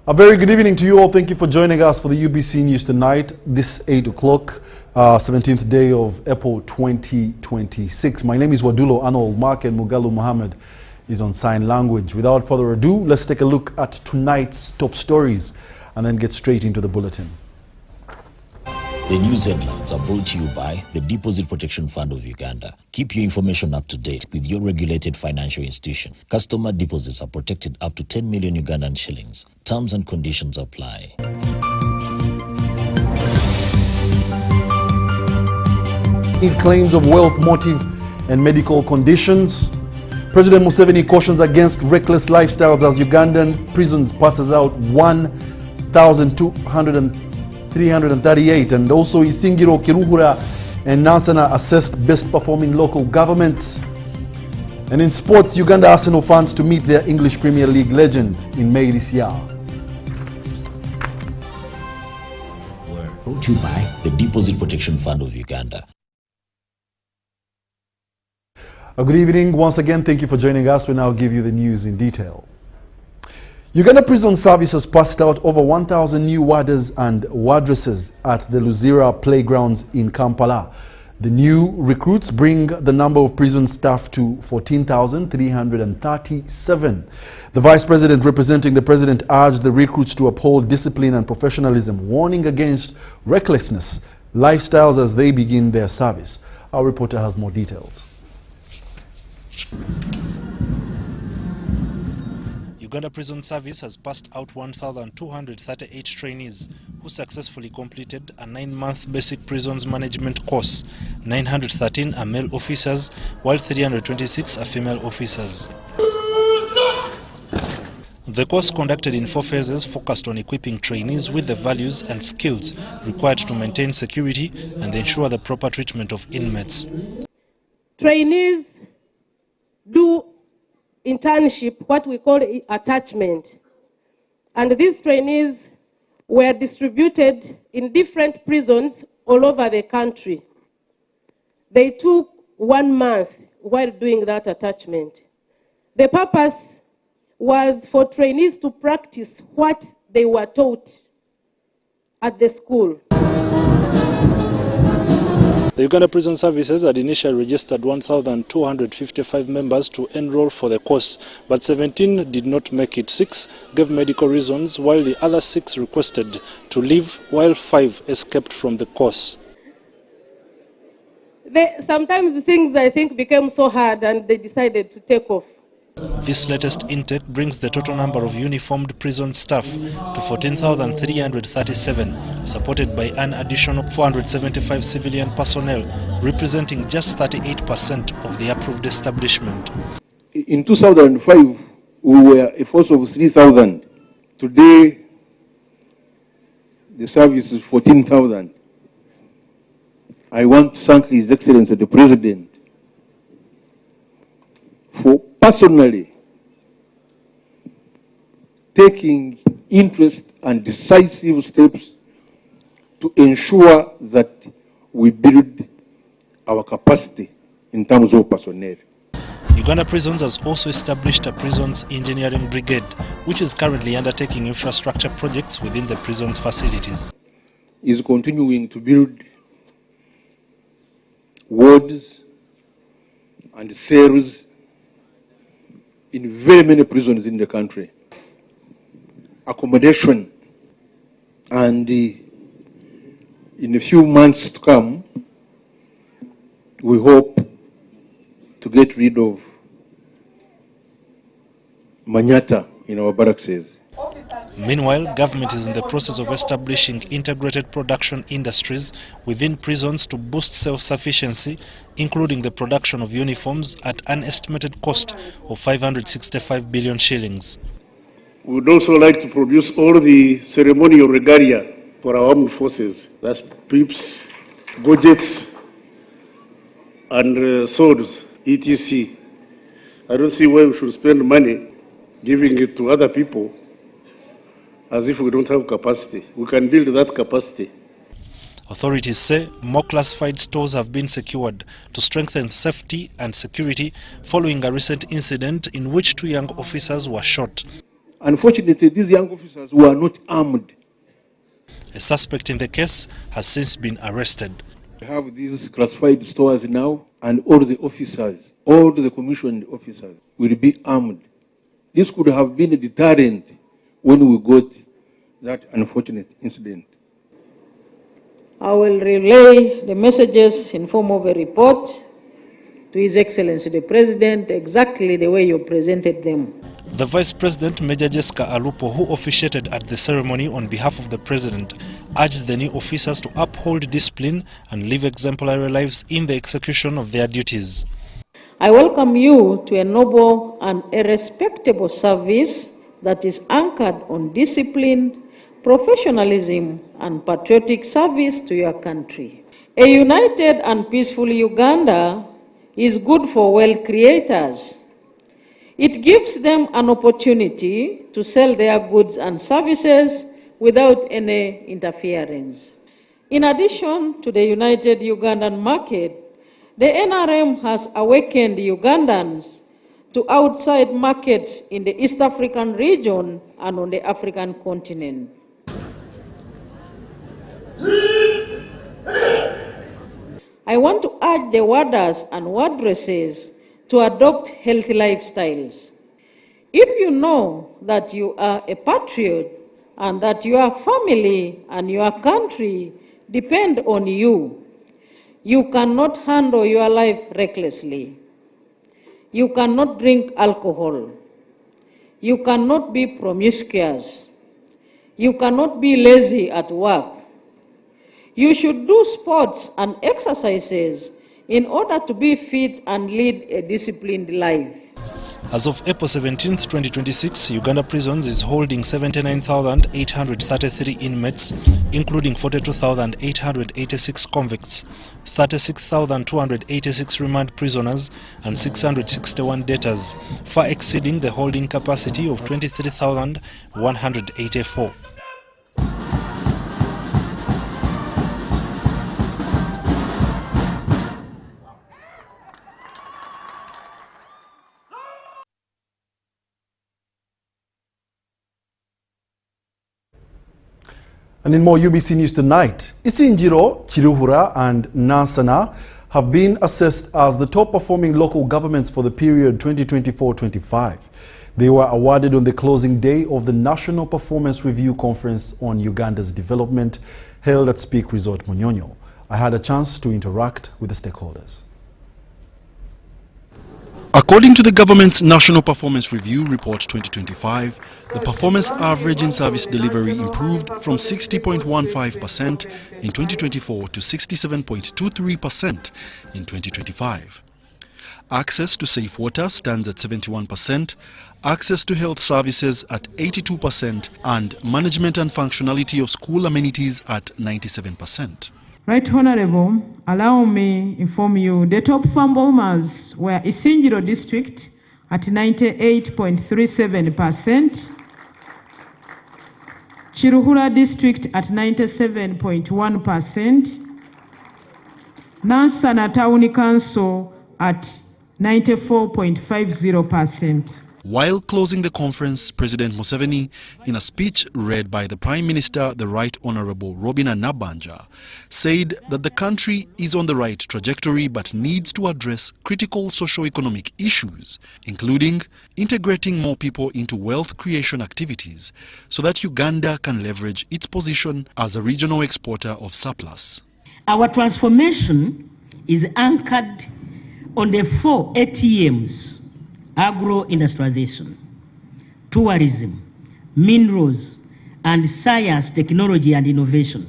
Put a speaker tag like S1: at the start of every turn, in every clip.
S1: A very good evening to you all. Thank you for joining us for the UBC News tonight, this 8 o'clock, 17th day of April 2026. My name is Wadulo. Arnold, Mark and Mugalu Mohammed is on sign language. Without further ado, let's take a look at tonight's top stories and then get straight into the bulletin.
S2: The news headlines are brought to you by the Deposit Protection Fund of Uganda. Keep your information up to date with your regulated financial institution. Customer deposits are protected up to 10 million Ugandan shillings. Terms and conditions apply.
S1: Claims of wealth motive and medical conditions. President Museveni cautions against reckless lifestyles as Ugandan prisons passes out 1,338, and also Isingiro, Kiruhura and Nansana assessed best performing local governments. And in sports, Uganda Arsenal fans to meet their English Premier League legend in May this year.
S2: We're brought to you by the Deposit Protection Fund of Uganda.
S1: Good evening. Once again, thank you for joining us. We'll now give you the news in detail. Uganda Prison Service has passed out over 1,000 new warders and wardresses at the Luzira playgrounds in Kampala. The new recruits bring the number of prison staff to 14,337. The Vice President representing the President urged the recruits to uphold discipline and professionalism, warning against recklessness lifestyles as they begin their service. Our reporter has more details.
S3: Uganda Prison Service has passed out 1,238 trainees who successfully completed a 9-month basic prisons management course. 913 are male officers, while 326 are female officers. The course, conducted in 4 phases, focused on equipping trainees with the values and skills required to maintain security and ensure the proper treatment of inmates.
S4: Trainees do internship, what we call attachment. And these trainees were distributed in different prisons all over the country. They took 1 month while doing that attachment. The purpose was for trainees to practice what they were taught at the school.
S3: The Uganda Prison Services had initially registered 1,255 members to enroll for the course, but 17 did not make it. 6 gave medical reasons, while the other 6 requested to leave, while 5 escaped from the course.
S4: Sometimes things, I think, became so hard and they decided to take off.
S3: This latest intake brings the total number of uniformed prison staff to 14,337, supported by an additional 475 civilian personnel, representing just 38% of the approved establishment.
S5: In 2005, we were a force of 3,000. Today, the service is 14,000. I want to thank His Excellency the President for personally taking interest and decisive steps to ensure that we build our capacity in terms of personnel.
S3: Uganda Prisons has also established a prisons engineering brigade, which is currently undertaking infrastructure projects within the prisons facilities.
S5: Is continuing to build wards and cells in very many prisons in the country, accommodation, and in a few months to come, we hope to get rid of Manyata in our barracks.
S3: Meanwhile, government is in the process of establishing integrated production industries within prisons to boost self-sufficiency, including the production of uniforms at an estimated cost of 565 billion shillings.
S6: We would also like to produce all the ceremonial regalia for our armed forces. That's pips, gadgets, and swords, etc. I don't see why we should spend money giving it to other people as if we don't have capacity. We can build that capacity.
S3: Authorities say more classified stores have been secured to strengthen safety and security following a recent incident in which 2 young officers were shot.
S5: Unfortunately, these young officers were not armed.
S3: A suspect in the case has since been arrested.
S5: We have these classified stores now, and all the officers, all the commissioned officers will be armed. This could have been a deterrent when we got that unfortunate incident.
S7: I will relay the messages in form of a report to His Excellency the President exactly the way you presented them.
S3: The Vice President, Major Jessica Alupo, who officiated at the ceremony on behalf of the President, urged the new officers to uphold discipline and live exemplary lives in the execution of their duties.
S7: I welcome you to a noble and a respectable service that is anchored on discipline, professionalism, and patriotic service to your country. A united and peaceful Uganda is good for wealth creators. It gives them an opportunity to sell their goods and services without any interference. In addition to the united Ugandan market, the NRM has awakened Ugandans to outside markets in the East African region and on the African continent. I want to urge the warders and wardresses to adopt healthy lifestyles. If you know that you are a patriot and that your family and your country depend on you, you cannot handle your life recklessly. You cannot drink alcohol. You cannot be promiscuous. You cannot be lazy at work. You should do sports and exercises in order to be fit and lead a disciplined life.
S3: As of April 17, 2026, Uganda Prisons is holding 79,833 inmates, including 42,886 convicts, 36,286 remand prisoners, and 661 debtors, far exceeding the holding capacity of 23,184.
S1: And in more UBC News tonight, Isinjiro, Chiruhura and Nansana have been assessed as the top performing local governments for the period 2024-25. They were awarded on the closing day of the National Performance Review Conference on Uganda's development held at Speak Resort Munyonyo. I had a chance to interact with the stakeholders. According to the government's National Performance Review Report 2025, the performance average in service delivery improved from 60.15% in 2024 to 67.23% in 2025. Access to safe water stands at 71%, access to health services at 82%, and management and functionality of school amenities at 97%.
S8: Right Honorable, allow me inform you the top performers were Isinjiro District at 98.37%, Chiruhura District at 97.1%, Nansana Town Council at 94.50%.
S1: While closing the conference, President Museveni, in a speech read by the Prime Minister, the Right Honorable Robina Nabanja, said that the country is on the right trajectory but needs to address critical socio-economic issues, including integrating more people into wealth creation activities so that Uganda can leverage its position as a regional exporter of surplus.
S9: Our transformation is anchored on the 4 ATMs: agro-industrialization, tourism, minerals, and science, technology, and innovation.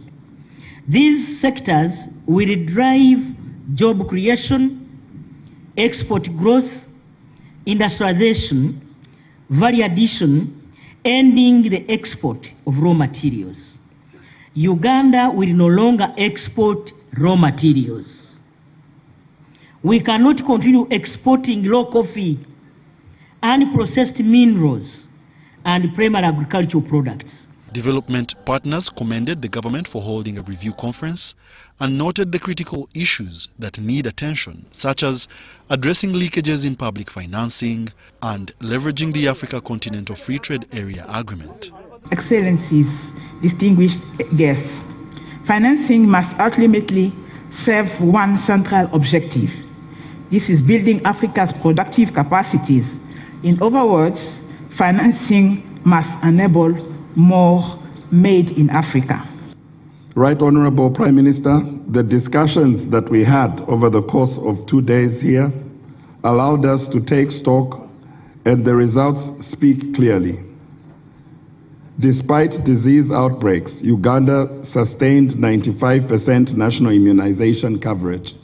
S9: These sectors will drive job creation, export growth, industrialization, value addition, ending the export of raw materials. Uganda will no longer export raw materials. We cannot continue exporting raw coffee, unprocessed minerals, and primary agricultural products.
S1: Development partners commended the government for holding a review conference and noted the critical issues that need attention, such as addressing leakages in public financing and leveraging the Africa Continental Free Trade Area Agreement.
S8: Excellencies, distinguished guests, financing must ultimately serve one central objective. This is building Africa's productive capacities. In other words, financing must enable more made in Africa.
S10: Right Honorable Prime Minister, the discussions that we had over the course of 2 days here allowed us to take stock, and the results speak clearly. Despite disease outbreaks, Uganda sustained 95% national immunization coverage.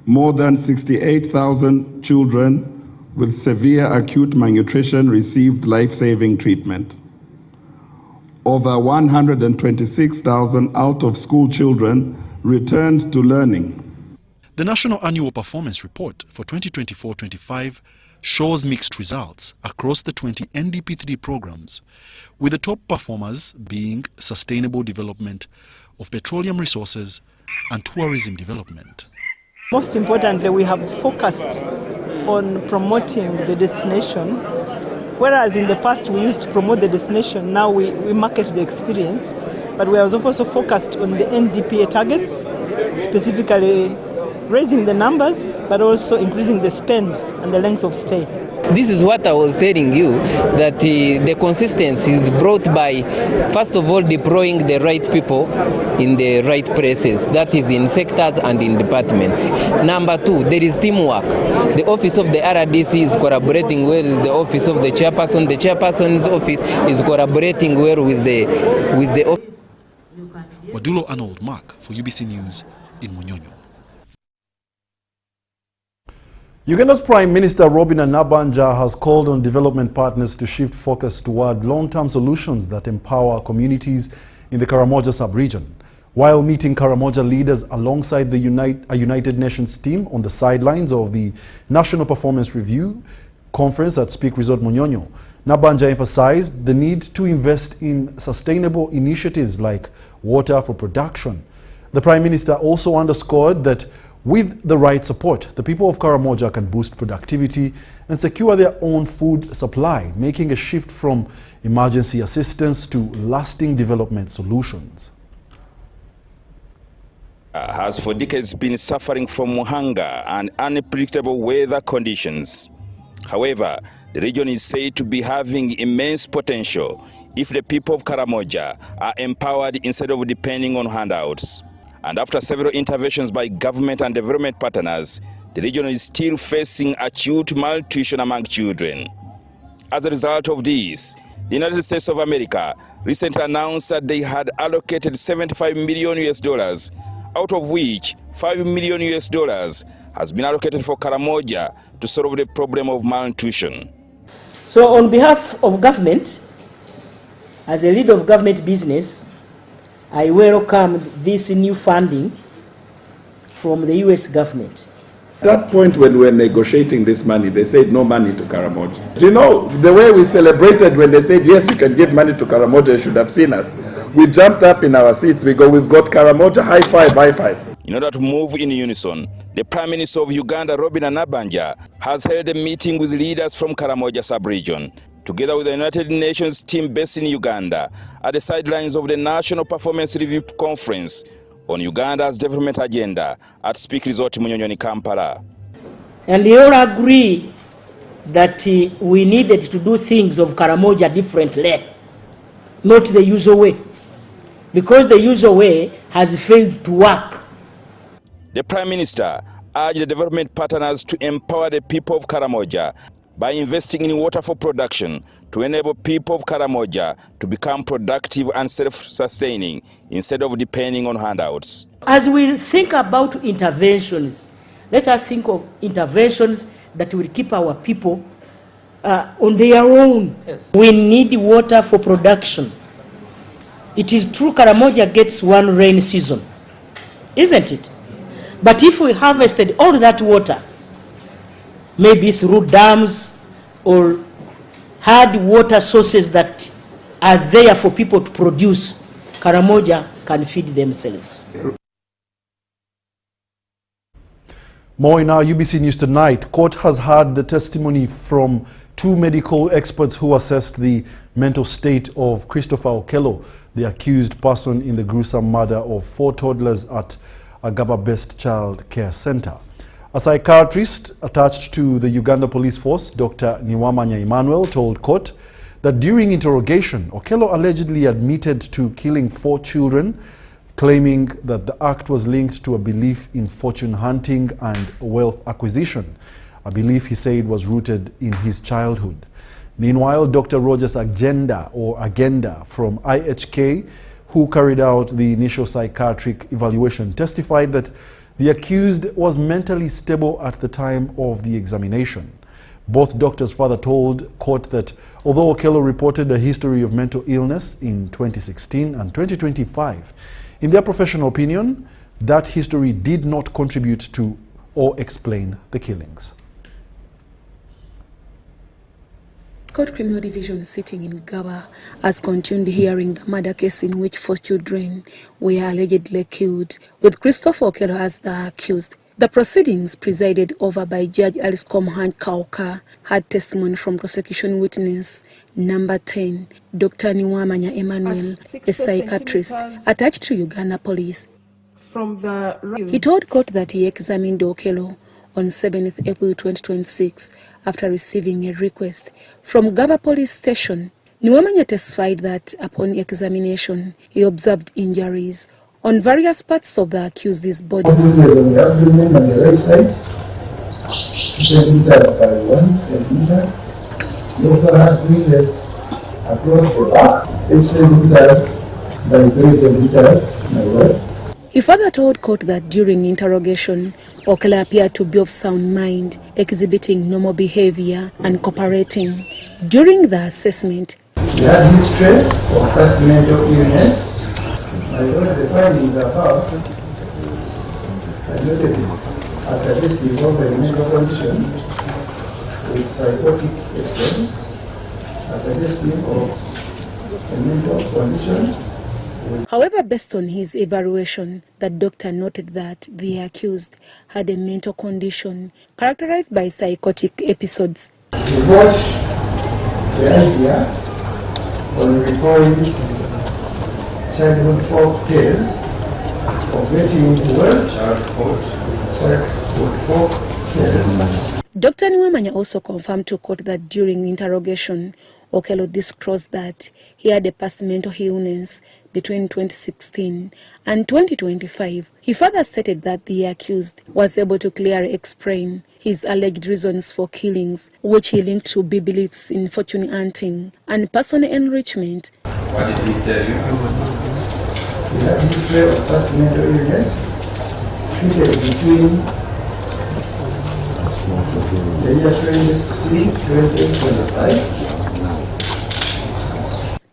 S10: More than 68,000 children with severe acute malnutrition received life-saving treatment. Over 126,000 out-of-school children returned to learning.
S1: The National Annual Performance Report for 2024-25 shows mixed results across the 20 NDP3 programs, with the top performers being sustainable development of petroleum resources and tourism development.
S11: Most importantly, we have focused on promoting the destination. Whereas in the past we used to promote the destination, now we market the experience. But we are also focused on the NDPA targets, specifically raising the numbers, but also increasing the spend and the length of stay.
S12: This is what I was telling you, that the consistency is brought by, first of all, deploying the right people in the right places, that is in sectors and in departments. Number two, there is teamwork. The office of the RDC is collaborating well with the office of the chairperson. The chairperson's office is collaborating well with the office.
S1: Wadulo Arnold Mark for UBC News in Munyonyo. Uganda's Prime Minister Robin Nabanja has called on development partners to shift focus toward long-term solutions that empower communities in the Karamoja sub-region. While meeting Karamoja leaders alongside the United Nations team on the sidelines of the National Performance Review Conference at Speak Resort Munyonyo, Nabanja emphasized the need to invest in sustainable initiatives like water for production. The Prime Minister also underscored that with the right support, the people of Karamoja can boost productivity and secure their own food supply, making a shift from emergency assistance to lasting development solutions.
S13: Has for decades been suffering from hunger and unpredictable weather conditions. However, the region is said to be having immense potential if the people of Karamoja are empowered instead of depending on handouts. And after several interventions by government and development partners, the region is still facing acute malnutrition among children. As a result of this, the United States of America recently announced that they had allocated $75 million, out of which $5 million has been allocated for Karamoja to solve the problem of malnutrition.
S9: So on behalf of government, as a leader of government business, I welcome this new funding from the US government.
S14: At that point when we were negotiating this money, they said no money to Karamoja. Do you know the way we celebrated when they said, yes, you can give money to Karamoja, you should have seen us. We jumped up in our seats, we've got Karamoja, high five, high five.
S13: In order to move in unison, the Prime Minister of Uganda, Robin Nabanja, has held a meeting with leaders from Karamoja sub-region, together with the United Nations team based in Uganda, at the sidelines of the National Performance Review Conference on Uganda's development agenda at Speak Resort Munyonyo, Kampala.
S9: And they all agree that we needed to do things of Karamoja differently, not the usual way, because the usual way has failed to work.
S13: The Prime Minister urged the development partners to empower the people of Karamoja by investing in water for production to enable people of Karamoja to become productive and self-sustaining instead of depending on handouts.
S9: As we think about interventions, let us think of interventions that will keep our people on their own. Yes. We need water for production. It is true Karamoja gets one rain season, isn't it? But if we harvested all that water, maybe through dams or had water sources that are there for people to produce. Karamoja can feed themselves.
S1: More in our UBC News Tonight. Court has heard the testimony from 2 medical experts who assessed the mental state of Christopher Okello, the accused person in the gruesome murder of 4 toddlers at a Gaba-based child care center. A psychiatrist attached to the Uganda Police Force, Dr. Niwamanya Emmanuel, told court that during interrogation, Okello allegedly admitted to killing 4 children, claiming that the act was linked to a belief in fortune hunting and wealth acquisition, a belief he said was rooted in his childhood. Meanwhile, Dr. Rogers Agenda from IHK, who carried out the initial psychiatric evaluation, testified that the accused was mentally stable at the time of the examination. Both doctors further told court that although Okello reported a history of mental illness in 2016 and 2025, in their professional opinion, that history did not contribute to or explain the killings.
S15: Court Criminal Division sitting in Gaba has continued hearing the murder case in which 4 children were allegedly killed, with Christopher Okello as the accused. The proceedings, presided over by Judge Alice Comhand Kauka, had testimony from prosecution witness number 10, Dr. Niwamanya Emmanuel, a psychiatrist attached to Uganda Police. He told court that he examined Okello on 7th April 2026 after receiving a request from Gaba Police Station. Niwamanya testified that upon examination, he observed injuries on various parts of the accused's body.
S16: Bruises on the abdomen on the right side, 2 centimeters by 1 centimeter. He also had bruises across the back, 8 centimeters by 3 centimeters on the right.
S15: He further told court that during interrogation, Okello appeared to be of sound mind, exhibiting normal behavior and cooperating. During the assessment,
S16: he had history of past mental illness. I wrote the findings above. I noted as suggestive of a mental condition with psychotic episodes, as suggestive of a mental condition.
S15: However, based on his evaluation, the doctor noted that the accused had a mental condition characterized by psychotic episodes.
S16: He got the idea on recalling childhood folk tales of getting wealth, childhood folk tales.
S15: Dr. Niwamanya also confirmed to court that during interrogation, Okello disclosed that he had a past mental illness between 2016 and 2025. He further stated that the accused was able to clearly explain his alleged reasons for killings, which he linked to beliefs in fortune hunting and personal enrichment.
S16: What did he tell you? He had history of past mental illness, treated between the year 2016 and 2025.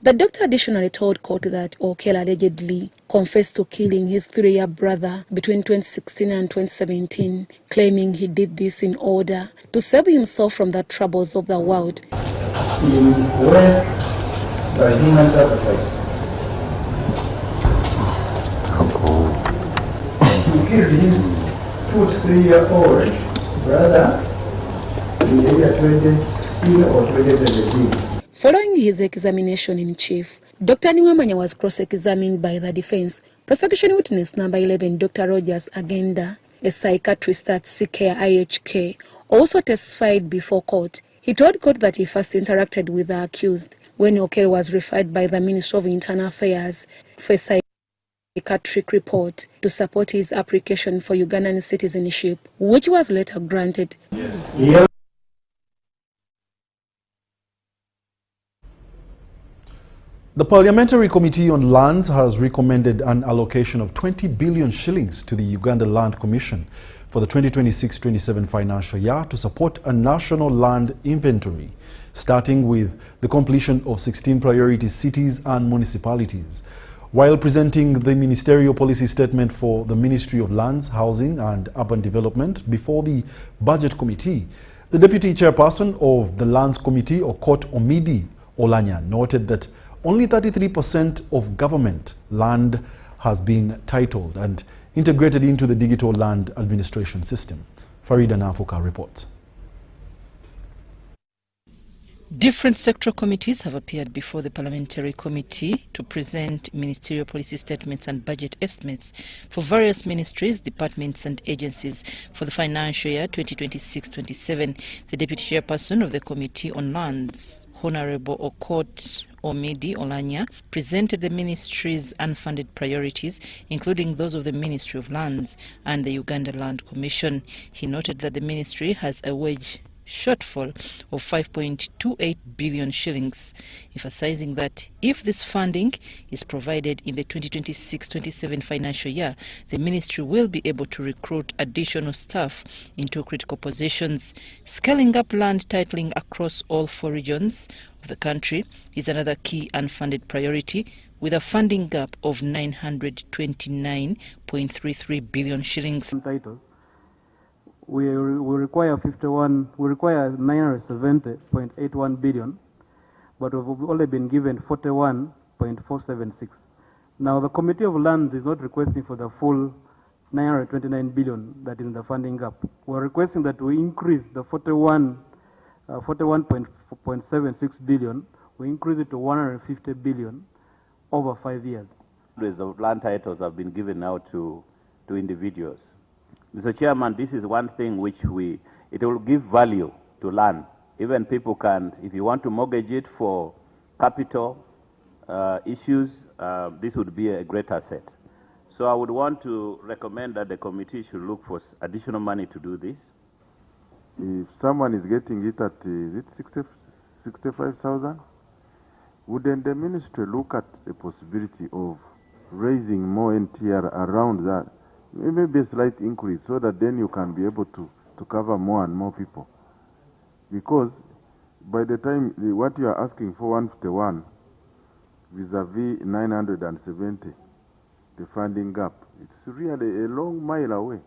S15: The doctor additionally told court that Okello allegedly confessed to killing his 3-year brother between 2016 and 2017, claiming he did this in order to save himself from the troubles of the world.
S16: In wealth by human sacrifice. He killed his 3-year-old brother in the year 2016 or 2017.
S15: Following his examination in chief, Dr. Niwamanya was cross-examined by the defense. Prosecution witness number 11, Dr. Rogers Agenda, a psychiatrist at IHK, also testified before court. He told court that he first interacted with the accused when Okello was referred by the Ministry of Internal Affairs for a psychiatric report to support his application for Ugandan citizenship, which was later granted.
S16: Yes. Yeah.
S1: The Parliamentary Committee on Lands has recommended an allocation of 20 billion shillings to the Uganda Land Commission for the 2026-27 financial year to support a national land inventory, starting with the completion of 16 priority cities and municipalities. While presenting the ministerial policy statement for the Ministry of Lands, Housing and Urban Development before the Budget Committee, the Deputy Chairperson of the Lands Committee, Okot Omidi Olanya, noted that only 33% of government land has been titled and integrated into the digital land administration system. Farida Nafuka reports.
S17: Different sectoral committees have appeared before the Parliamentary Committee to present ministerial policy statements and budget estimates for various ministries, departments and agencies for the financial year 2026-27. The Deputy Chairperson of the Committee on Lands, Honorable Okot Omidi Olanya, presented the ministry's unfunded priorities, including those of the Ministry of Lands and the Uganda Land Commission. He noted that the ministry has a wage shortfall of 5.28 billion shillings, emphasizing that if this funding is provided in the 2026-27 financial year, the ministry will be able to recruit additional staff into critical positions. Scaling up land titling across all 4 regions of the country is another key unfunded priority, with a funding gap of 929.33 billion shillings.
S18: We require 970.81 billion, but we've only been given 41.476. Now the Committee of Lands is not requesting for the full 929 billion that is in the funding gap. We're requesting that we increase the 41.76 billion, we increase it to 150 billion over 5 years.
S19: Hundreds of land titles have been given out to individuals. Mr. Chairman, this is one thing which it will give value to land. Even people can, if you want to mortgage it for capital issues, this would be a great asset. So I would want to recommend that the committee should look for additional money to do this.
S20: If someone is getting it at, is it 65,000? Wouldn't the ministry look at the possibility of raising more NTR around that? Maybe a slight increase so that then you can be able to cover more and more people. Because by the time what you are asking for 151 vis-a-vis 970, the funding gap, it's really a long mile away.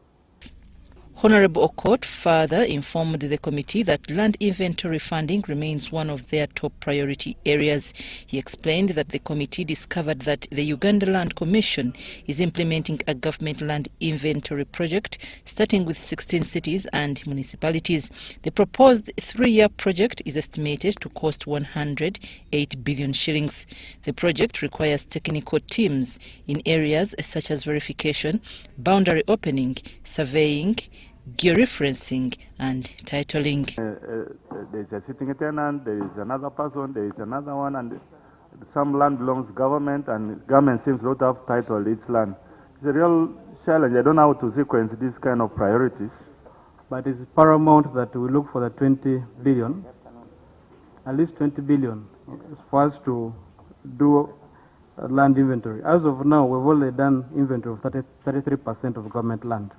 S17: Honorable Okot further informed the committee that land inventory funding remains one of their top priority areas. He explained that the committee discovered that the Uganda Land Commission is implementing a government land inventory project starting with 16 cities and municipalities. The proposed 3-year project is estimated to cost 108 billion shillings. The project requires technical teams in areas such as verification, boundary opening, surveying, georeferencing and titling.
S18: There's a sitting tenant, there is another person, there is another one, and some land belongs to government, and government seems not to have title its land. It's a real challenge. I don't know how to sequence these kind of priorities. But it's paramount that we look for the 20 billion, at least 20 billion, for us to do land inventory. As of now, we've only done inventory of 33% of government land.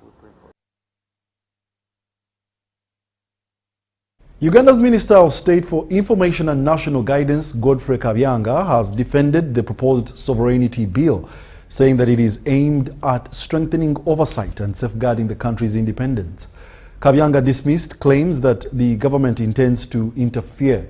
S1: Uganda's Minister of State for Information and National Guidance, Godfrey Kabyanga, has defended the proposed sovereignty bill, saying that it is aimed at strengthening oversight and safeguarding the country's independence. Kabyanga dismissed claims that the government intends to interfere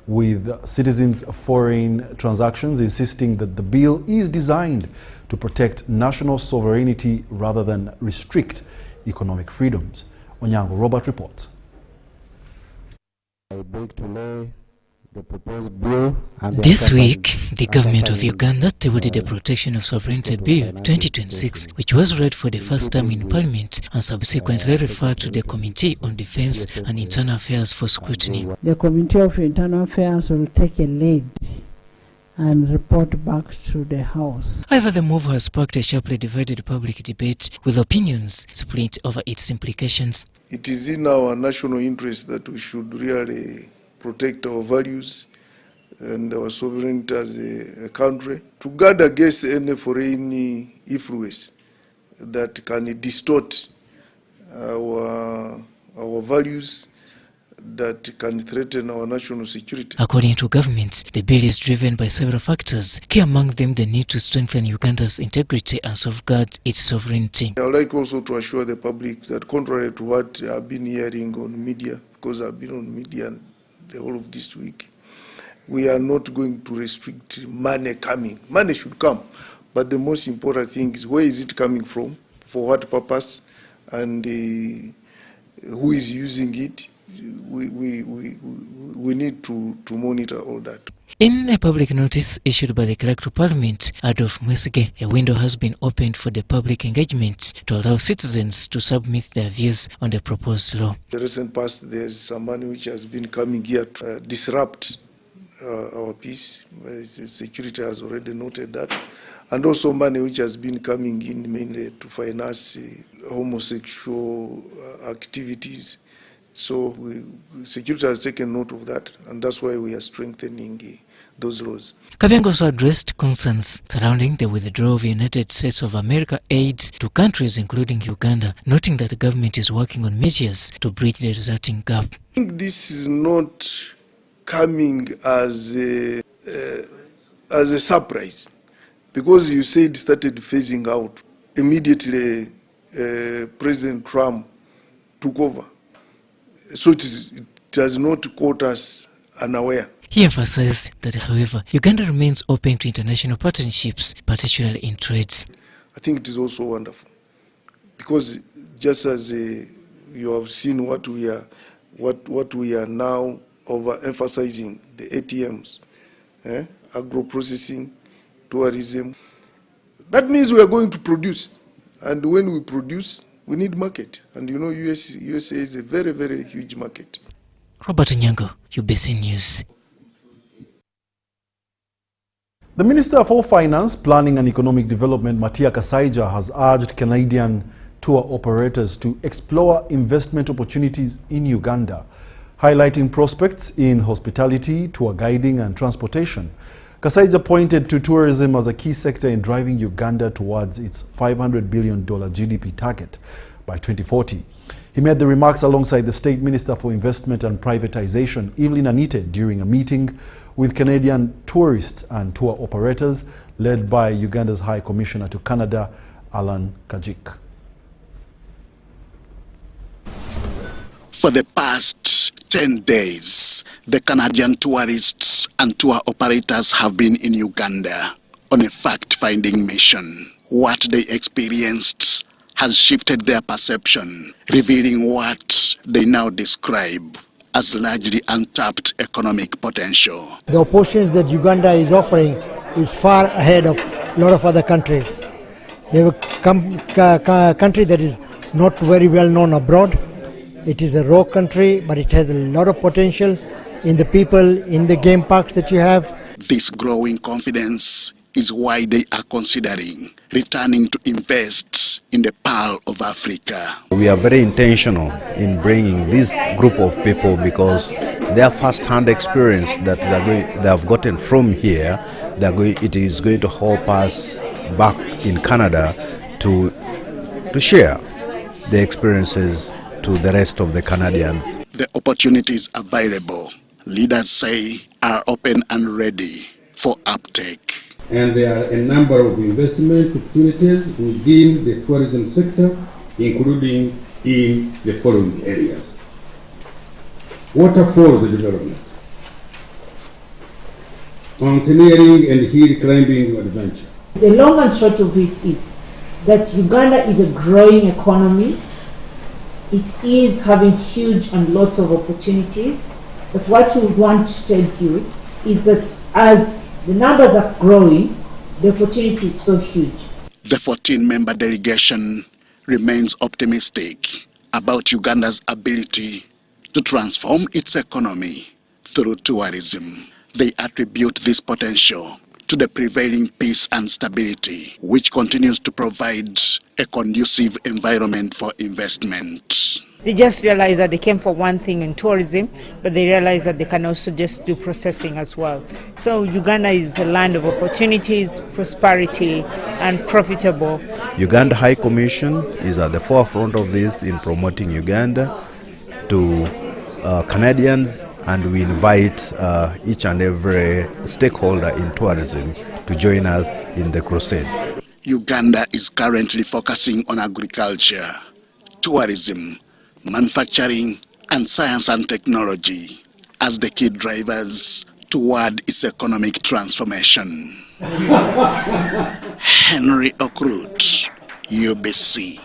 S1: with citizens' foreign transactions, insisting that the bill is designed to protect national sovereignty rather than restrict economic freedoms. Onyango Robert reports.
S21: This week, the government of Uganda tabled the Protection of Sovereignty Bill 2026, which was read for the first time in Parliament and subsequently referred to the Committee on Defence and Internal Affairs for scrutiny.
S22: The Committee of Internal Affairs will take a lead and report back to the House.
S21: However, the move has sparked a sharply divided public debate, with opinions split over its implications.
S23: It is in our national interest that we should really protect our values and our sovereignty as a country, to guard against any foreign influence that can distort our values, that can threaten our national security.
S21: According to government, the bill is driven by several factors, key among them the need to strengthen Uganda's integrity and safeguard its sovereignty.
S23: I would like also to assure the public that, contrary to what I've been hearing on media, because I've been on media the whole of this week, we are not going to restrict money coming. Money should come, but the most important thing is where is it coming from, for what purpose, and who is using it. We need to monitor all that.
S21: In a public notice issued by the Clerk of Parliament, Adolf Mwesige, a window has been opened for the public engagement to allow citizens to submit their views on the proposed law.
S23: The recent past, there is some money which has been coming here to disrupt our peace. Security has already noted that. And also money which has been coming in mainly to finance homosexual activities. So security has taken note of that, and that's why we are strengthening those laws.
S21: Kabengo also addressed concerns surrounding the withdrawal of United States of America aid to countries including Uganda, noting that the government is working on measures to bridge the resulting gap.
S23: I think this is not coming as a surprise, because you said started phasing out. Immediately, President Trump took over. So it has not caught us unaware.
S21: He emphasized that, however, Uganda remains open to international partnerships, particularly in trades.
S23: I think it is also wonderful, because just as you have seen what we are now overemphasizing, the ATMs, agro-processing, tourism. That means we are going to produce, and when we produce, we need market, and you know USA is a very, very huge market.
S21: Robert Nyango, UBC News.
S1: The Minister for Finance, Planning and Economic Development, Matia Kasaija, has urged Canadian tour operators to explore investment opportunities in Uganda, highlighting prospects in hospitality, tour guiding and transportation. Kasaija pointed to tourism as a key sector in driving Uganda towards its $500 billion GDP target by 2040. He made the remarks alongside the State Minister for Investment and Privatization, Evelyn Anite, during a meeting with Canadian tourists and tour operators led by Uganda's High Commissioner to Canada, Alan Kajik.
S2: For the past 10 days, the Canadian tourists and tour operators have been in Uganda on a fact-finding mission. What they experienced has shifted their perception, revealing what they now describe as largely untapped economic potential.
S4: The opportunities that Uganda is offering is far ahead of a lot of other countries. You have a country that is not very well known abroad. It is a raw country, but it has a lot of potential in the people, in the game parks that you have.
S2: This growing confidence is why they are considering returning to invest in the Pearl of Africa.
S6: We are very intentional in bringing this group of people because their first-hand experience that they have gotten from here, it is going to help us back in Canada to share the experiences to the rest of the Canadians.
S2: The opportunities available, leaders say, are open and ready for uptake.
S24: And there are a number of investment opportunities within the tourism sector, including in the following areas. Waterfall development, mountaineering and hill climbing adventure.
S9: The long and short of it is that Uganda is a growing economy. It is having huge and lots of opportunities. But what we want to tell you is that as the numbers are growing, the opportunity is so huge.
S2: The 14-member delegation remains optimistic about Uganda's ability to transform its economy through tourism. They attribute this potential to the prevailing peace and stability, which continues to provide a conducive environment for investment.
S25: They just realized that they came for one thing in tourism, but they realized that they can also just do processing as well. So Uganda is a land of opportunities, prosperity, and profitable.
S6: Uganda High Commission is at the forefront of this in promoting Uganda to Canadians, and we invite each and every stakeholder in tourism to join us in the crusade.
S2: Uganda is currently focusing on agriculture, tourism, manufacturing, and science and technology as the key drivers toward its economic transformation. Henry Okrut, UBC.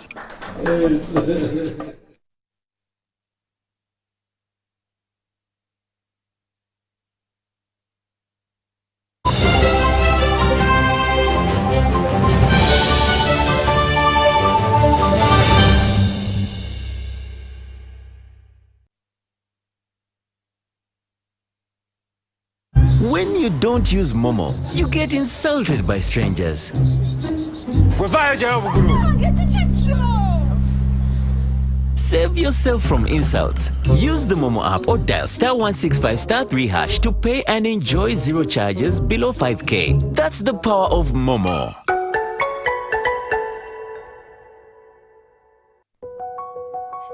S3: When you don't use Momo, you get insulted by strangers. Save yourself from insults. Use the Momo app or dial *165 *3# to pay and enjoy zero charges below 5K. That's the power of Momo.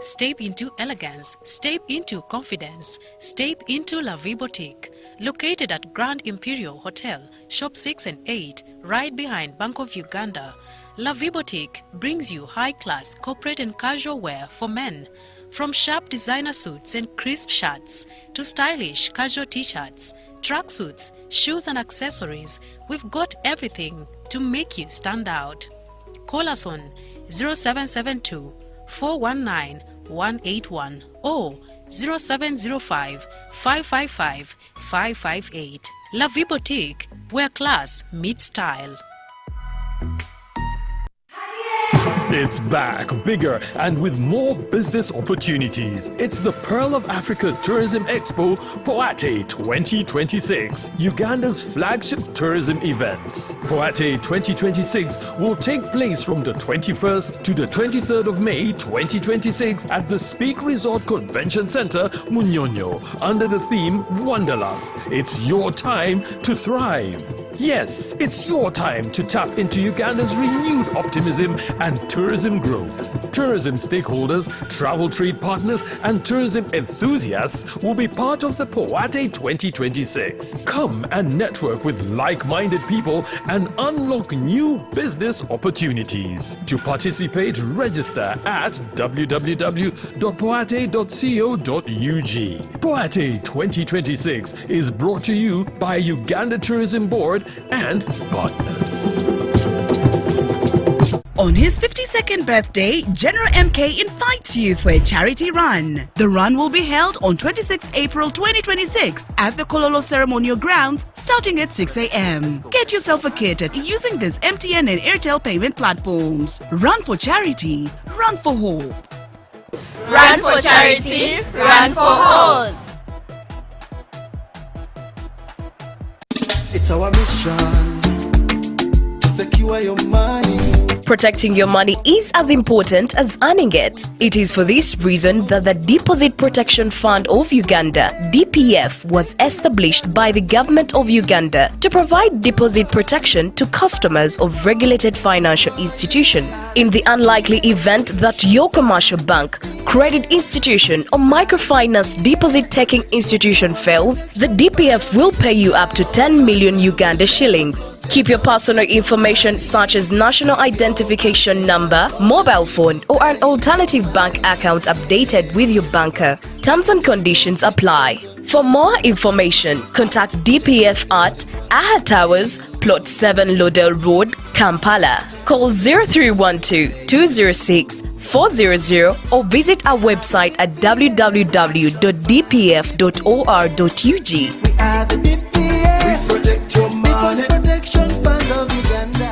S5: Step into elegance, step into confidence, step into La Vie Boutique. Located at Grand Imperial Hotel, Shop 6 and 8, right behind Bank of Uganda, La Vie Boutique brings you high-class corporate and casual wear for men. From sharp designer suits and crisp shirts to stylish casual t-shirts, tracksuits, shoes and accessories, we've got everything to make you stand out. Call us on 0772 419 181 or 0705 555 558. La Vie Boutique, where class meets style.
S7: It's back, bigger and with more business opportunities. It's the Pearl of Africa Tourism Expo Poate 2026, Uganda's flagship tourism event. Poate 2026 will take place from the 21st to the 23rd of May 2026 at the Speak Resort Convention Center, Munyonyo, under the theme Wanderlust. It's your time to thrive. Yes, it's your time to tap into Uganda's renewed optimism and tourism growth. Tourism stakeholders, travel trade partners, and tourism enthusiasts will be part of the Poate 2026. Come and network with like-minded people and unlock new business opportunities. To participate, register at www.poate.co.ug. Poate 2026 is brought to you by Uganda Tourism Board and partners.
S8: On his 52nd birthday, General MK invites you for a charity run. The run will be held on 26th April 2026 at the Kololo Ceremonial Grounds starting at 6 a.m. Get yourself a kit using these MTN and Airtel payment platforms. Run for charity, run for hope.
S10: Run for charity, run for hope.
S26: It's our mission to secure your money.
S27: Protecting your money is as important as earning it. It is for this reason that the Deposit Protection Fund of Uganda, DPF, was established by the government of Uganda to provide deposit protection to customers of regulated financial institutions. In the unlikely event that your commercial bank, credit institution or microfinance deposit-taking institution fails, the DPF will pay you up to 10 million Uganda shillings. Keep your personal information such as national identification number, mobile phone or an alternative bank account updated with your banker. Terms and conditions apply. For more information, contact DPF at Aha Towers, Plot 7 Lodell Road, Kampala. Call 0312 206 400 or visit our website at www.dpf.or.ug.
S26: We are the DPF. We protect your money. Protection Fund of Uganda.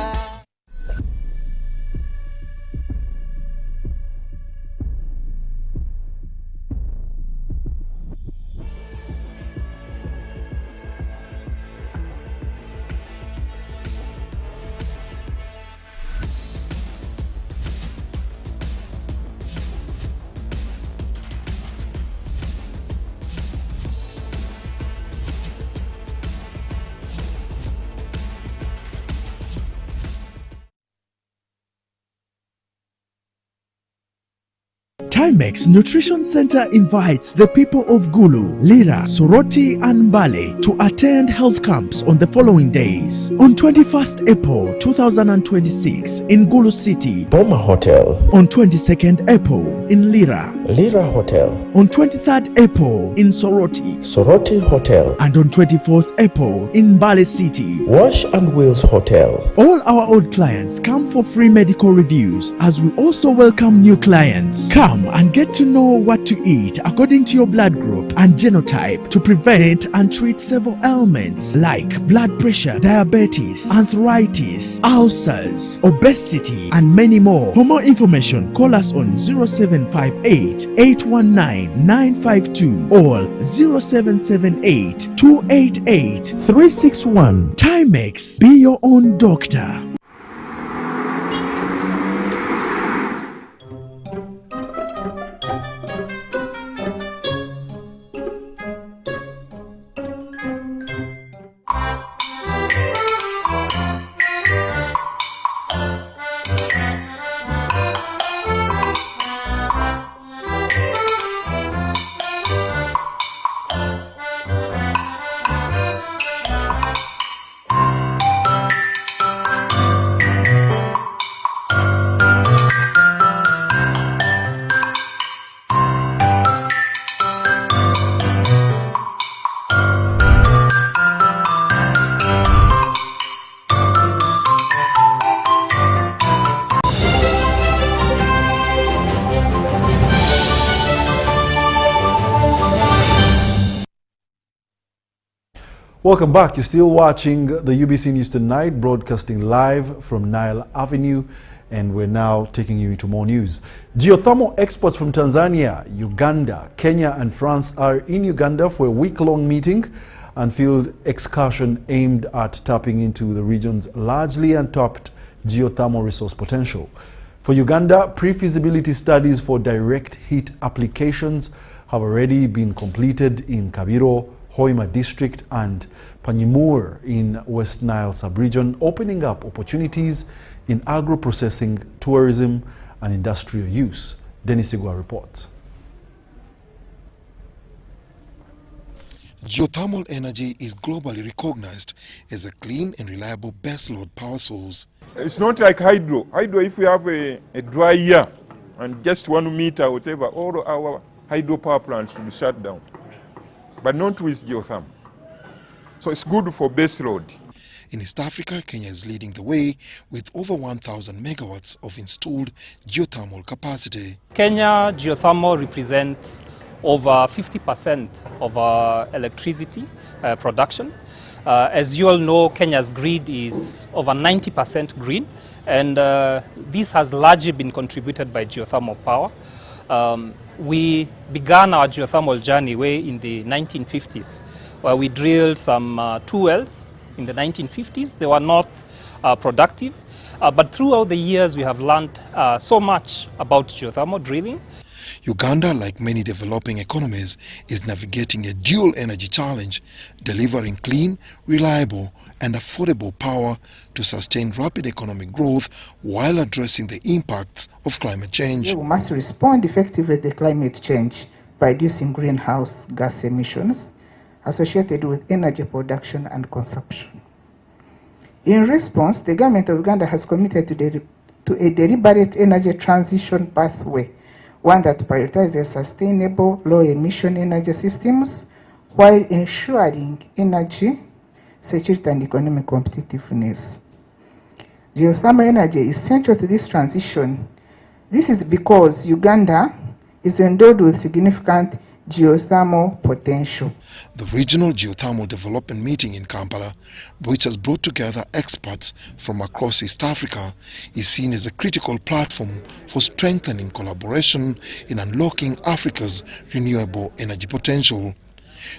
S28: Timex Nutrition Center invites the people of Gulu, Lira, Soroti and Mbale to attend health camps on the following days. On 21st April 2026 in Gulu City, Boma Hotel. On 22nd April in Lira.
S11: Lira Hotel.
S28: On 23rd April in Soroti.
S11: Soroti Hotel.
S28: And on 24th April in Bale City.
S11: Wash and Wheels Hotel.
S28: All our old clients come for free medical reviews, as we also welcome new clients. Come and get to know what to eat according to your blood group and genotype to prevent and treat several ailments like blood pressure, diabetes, arthritis, ulcers, obesity, and many more. For more information, call us on 0758 819 952 or 0778 288 361. Timex, be your own doctor. Welcome back. You're still watching the UBC News Tonight, broadcasting live from Nile Avenue, and we're now taking you into more news. Geothermal experts from Tanzania, Uganda, Kenya, and France are in Uganda for a week-long meeting and field excursion aimed at tapping into the region's largely untapped geothermal resource potential. For Uganda, pre-feasibility studies for direct heat applications have already been completed in Kabiro, Hoima District and Panyimur in West Nile sub-region, opening up opportunities in agro-processing, tourism and industrial use. Dennis Igwa reports.
S12: Geothermal energy is globally recognized as a clean and reliable baseload power source.
S13: It's not like hydro. Hydro, if we have a dry year and just 1 meter or whatever, all our hydro power plants will be shut down. But not with geothermal. So it's good for base load.
S12: In East Africa, Kenya is leading the way with over 1,000 megawatts of installed geothermal capacity.
S14: Kenya geothermal represents over 50% of our electricity production. As you all know, Kenya's grid is over 90% green, and this has largely been contributed by geothermal power. We began our geothermal journey way in the 1950s, where we drilled some 2 wells in the 1950s. They were not productive, but throughout the years we have learned so much about geothermal drilling.
S12: Uganda, like many developing economies, is navigating a dual energy challenge, delivering clean, reliable and affordable power to sustain rapid economic growth while addressing the impacts of climate change.
S15: We must respond effectively to climate change by reducing greenhouse gas emissions associated with energy production and consumption. In response, the government of Uganda has committed to a deliberate energy transition pathway, one that prioritizes sustainable, low-emission energy systems while ensuring energy security and economic competitiveness. Geothermal energy is central to this transition. This is because Uganda is endowed with significant geothermal potential.
S12: The Regional Geothermal Development Meeting in Kampala, which has brought together experts from across East Africa, is seen as a critical platform for strengthening collaboration in unlocking Africa's renewable energy potential.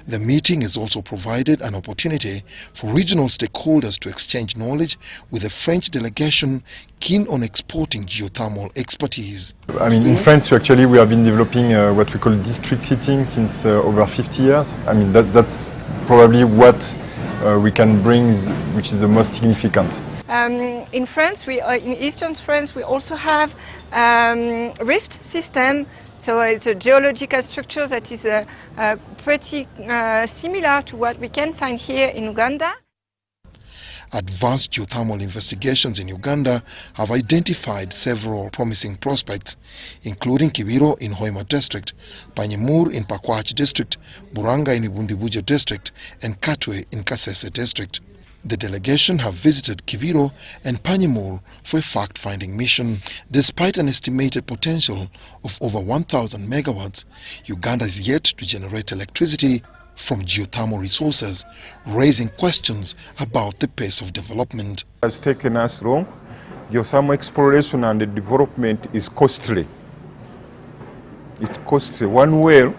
S12: The meeting has also provided an opportunity for regional stakeholders to exchange knowledge with the French delegation keen on exporting geothermal expertise.
S13: I mean, in France, actually, we have been developing what we call district heating since over 50 years. I mean, that's probably what we can bring, which is the most significant.
S16: In France, in Eastern France, we also have rift system. So it's a geological structure that is pretty similar to what we can find here in Uganda.
S12: Advanced geothermal investigations in Uganda have identified several promising prospects, including Kibiro in Hoima District, Panyemur in Pakwach District, Buranga in Ibundibujo District, and Katwe in Kasese District. The delegation have visited Kibiro and Panyemur for a fact-finding mission. Despite an estimated potential of over 1,000 megawatts, Uganda is yet to generate electricity from geothermal resources, raising questions about the pace of development.
S13: It has taken us long. Geothermal exploration and development is costly. It's costly. One well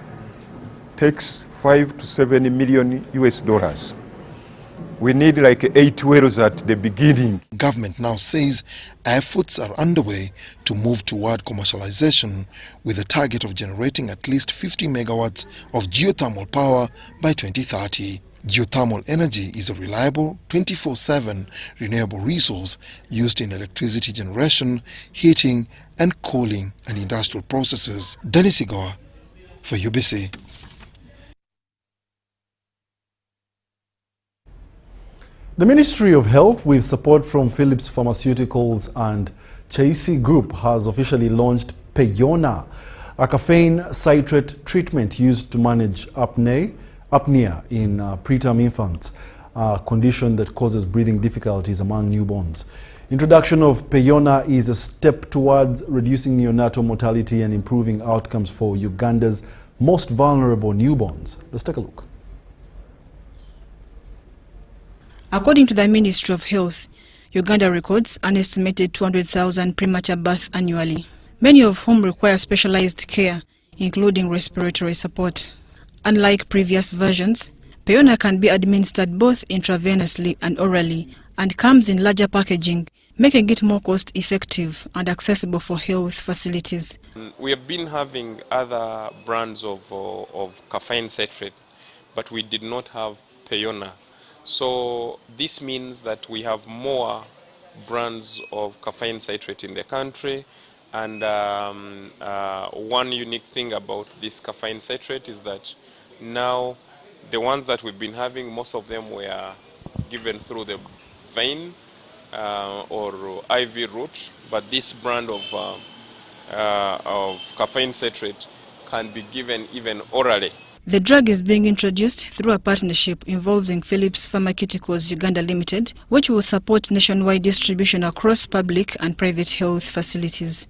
S13: takes 5 to 7 million US dollars. We need like 8 wells at the beginning.
S12: Government now says efforts are underway to move toward commercialization with a target of generating at least 50 megawatts of geothermal power by 2030. Geothermal energy is a reliable 24/7 renewable resource used in electricity generation, heating and cooling and industrial processes. Dennis Igoa for UBC.
S28: The Ministry of Health, with support from Philips Pharmaceuticals and Chase Group, has officially launched Peyona, a caffeine citrate treatment used to manage apnea in preterm infants, a condition that causes breathing difficulties among newborns. Introduction of Peyona is a step towards reducing neonatal mortality and improving outcomes for Uganda's most vulnerable newborns. Let's take a look.
S1: According to the Ministry of Health, Uganda records an estimated 200,000 premature births annually, many of whom require specialized care, including respiratory support. Unlike previous versions, Peyona can be administered both intravenously and orally and comes in larger packaging, making it more cost-effective and accessible for health facilities.
S17: We have been having other brands of caffeine citrate, but we did not have Peyona. So this means that we have more brands of caffeine citrate in the country, and one unique thing about this caffeine citrate is that now the ones that we've been having, most of them were given through the vein or IV route, but this brand of caffeine citrate can be given even orally.
S1: The drug is being introduced through a partnership involving Philips Pharmaceuticals Uganda Limited, which will support nationwide distribution across public and private health facilities.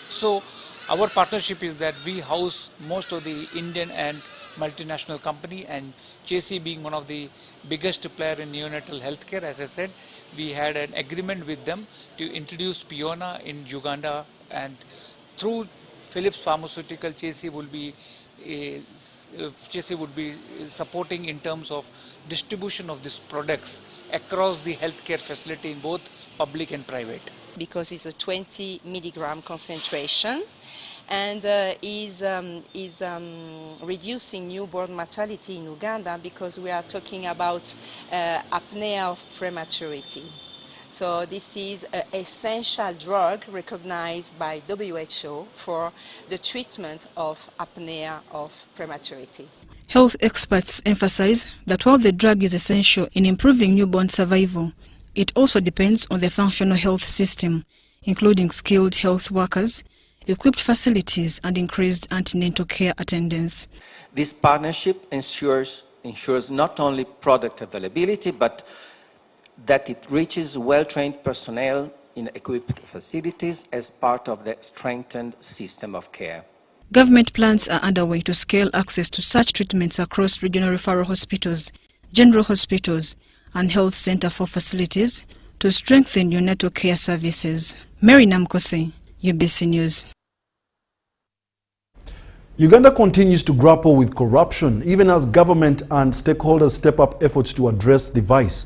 S18: So our partnership is that we house most of the Indian and multinational company, and JC being one of the biggest player in neonatal healthcare. As I said, we had an agreement with them to introduce Peyona in Uganda, and through Philips Pharmaceutical, JC would be supporting in terms of distribution of these products across the healthcare facility in both public and private.
S19: Because it's a 20 milligram concentration and is reducing newborn mortality in Uganda, because we are talking about apnea of prematurity. So this is an essential drug recognized by WHO for the treatment of apnea of prematurity.
S1: Health experts emphasize that while the drug is essential in improving newborn survival, it also depends on the functional health system, including skilled health workers, equipped facilities, and increased antenatal care attendance.
S20: This partnership ensures not only product availability, but that it reaches well-trained personnel in equipped facilities as part of the strengthened system of care.
S1: Government plans are underway to scale access to such treatments across regional referral hospitals, general hospitals, and health center for facilities to strengthen neonatal care services. Mary Namkose, UBC News.
S28: Uganda continues to grapple with corruption, even as government and stakeholders step up efforts to address the vice.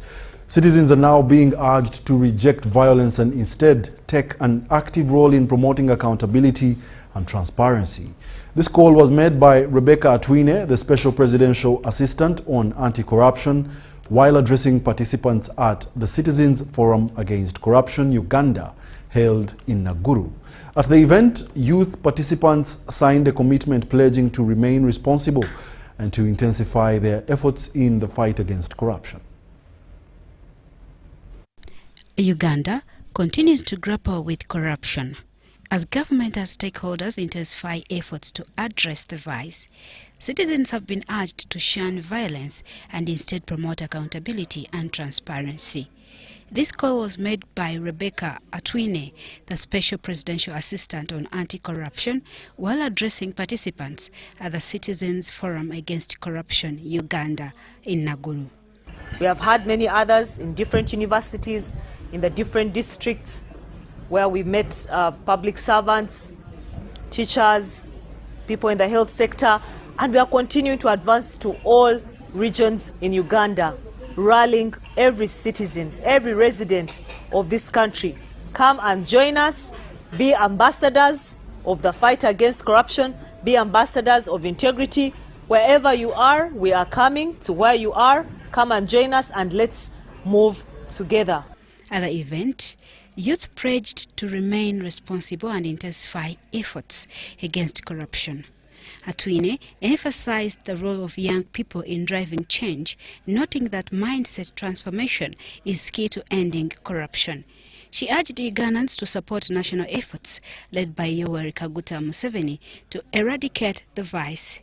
S28: Citizens are now being urged to reject violence and instead take an active role in promoting accountability and transparency. This call was made by Rebecca Atwine, the Special Presidential Assistant on Anti-Corruption, while addressing participants at the Citizens Forum Against Corruption Uganda, held in Naguru. At the event, youth participants signed a commitment pledging to remain responsible and to intensify their efforts in the fight against corruption.
S4: Uganda continues to grapple with corruption. As government and stakeholders intensify efforts to address the vice, citizens have been urged to shun violence and instead promote accountability and transparency. This call was made by Rebecca Atwine, the Special Presidential Assistant on Anti-Corruption, while addressing participants at the Citizens Forum Against Corruption, Uganda, in Naguru.
S6: We have had many others in different universities, in the different districts, where we met public servants, teachers, people in the health sector, and we are continuing to advance to all regions in Uganda, rallying every citizen, every resident of this country. Come and join us, be ambassadors of the fight against corruption, be ambassadors of integrity. Wherever you are, we are coming to where you are. Come and join us and let's move together.
S4: At the event, youth pledged to remain responsible and intensify efforts against corruption. Atwine emphasized the role of young people in driving change, noting that mindset transformation is key to ending corruption. She urged Ugandans to support national efforts led by Yoweri Kaguta Museveni to eradicate the vice.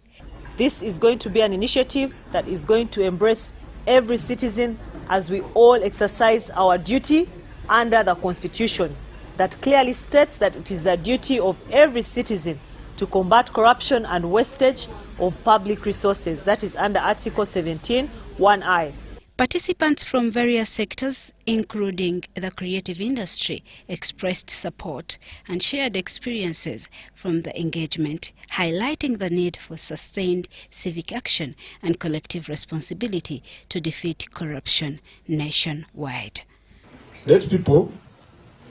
S6: This is going to be an initiative that is going to embrace every citizen as we all exercise our duty under the Constitution that clearly states that it is the duty of every citizen to combat corruption and wastage of public resources. That is under Article 17, 1I.
S4: Participants from various sectors, including the creative industry, expressed support and shared experiences from the engagement, highlighting the need for sustained civic action and collective responsibility to defeat corruption nationwide.
S9: Let people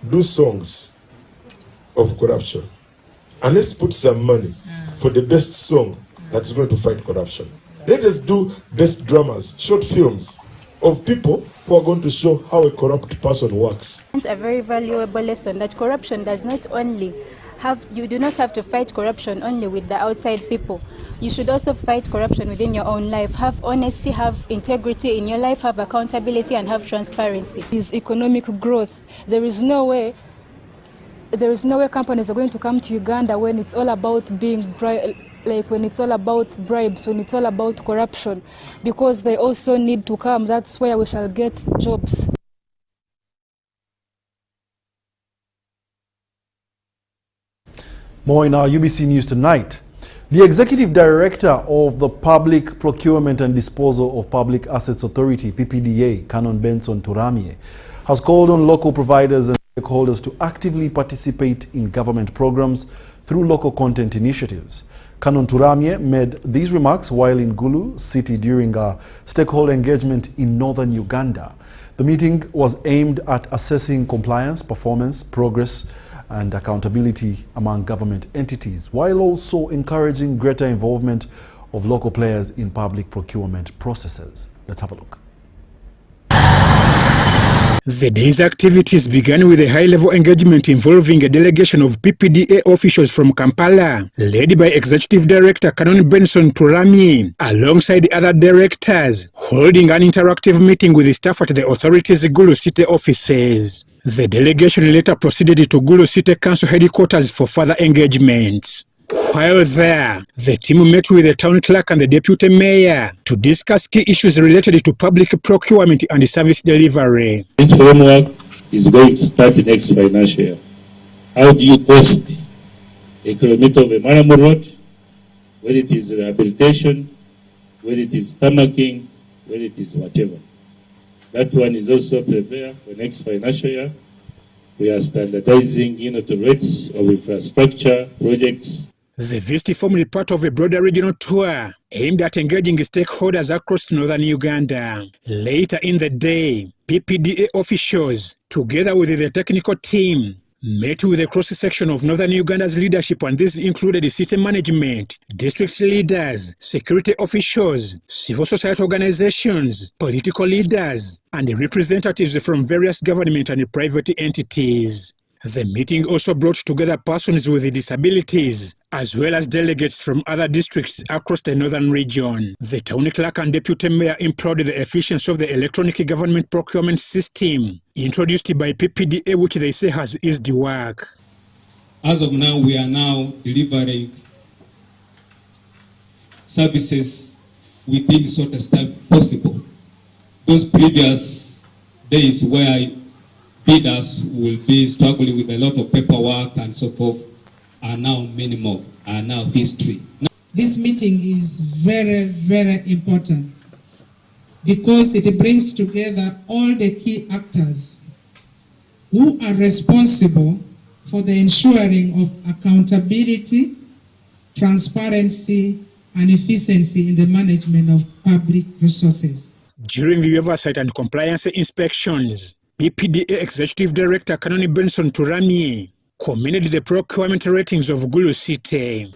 S9: do songs of corruption, and let's put some money for the best song that is going to fight corruption. Let us do best dramas, short films of people who are going to show how a corrupt person works.
S21: A very valuable lesson that corruption does not only you do not have to fight corruption only with the outside people. You should also fight corruption within your own life. Have honesty, have integrity in your life, have accountability, and have transparency.
S22: Is economic growth. There is no way companies are going to come to Uganda when it's all about being when it's all about bribes, when it's all about corruption, because they also need to come. That's where we shall get jobs.
S28: More in our UBC News tonight. The Executive Director of the Public Procurement and Disposal of Public Assets Authority, PPDA, Canon Benson Turamie, has called on local providers and stakeholders to actively participate in government programs through local content initiatives. Canon Turamie made these remarks while in Gulu City during a stakeholder engagement in northern Uganda. The meeting was aimed at assessing compliance, performance, progress, and accountability among government entities, while also encouraging greater involvement of local players in public procurement processes. Let's have a look.
S23: The day's activities began with a high-level engagement involving a delegation of PPDA officials from Kampala, led by Executive Director Canon Benson Turamie, alongside other directors, holding an interactive meeting with the staff at the authority's Gulu City offices. The delegation later proceeded to Gulu City Council headquarters for further engagements. While there, the team met with the town clerk and the deputy mayor to discuss key issues related to public procurement and service delivery.
S24: This framework is going to start next financial year. How do you cost a kilometer of a Maramo road, whether it is rehabilitation, whether it is tarmacking, whether it is whatever? That one is also prepared for next financial year. We are standardizing unit rates of infrastructure projects.
S23: The visit formed part of a broader regional tour aimed at engaging stakeholders across northern Uganda. Later in the day, PPDA officials, together with the technical team, met with a cross-section of northern Uganda's leadership, and this included city management, district leaders, security officials, civil society organizations, political leaders, and representatives from various government and private entities. The meeting also brought together persons with disabilities, as well as delegates from other districts across the northern region. The town clerk and deputy mayor implored the efficiency of the electronic government procurement system introduced by PPDA, which they say has eased the work.
S2: As of now, we are now delivering services within the shortest time possible. Those previous days where bidders will be struggling with a lot of paperwork and so forth are now minimal, are now history.
S3: This meeting is very, very important because it brings together all the key actors who are responsible for the ensuring of accountability, transparency, and efficiency in the management of public resources.
S23: During the oversight and compliance inspections, PPDA Executive Director Kanoni Benson Turami commended the procurement ratings of Gulu City.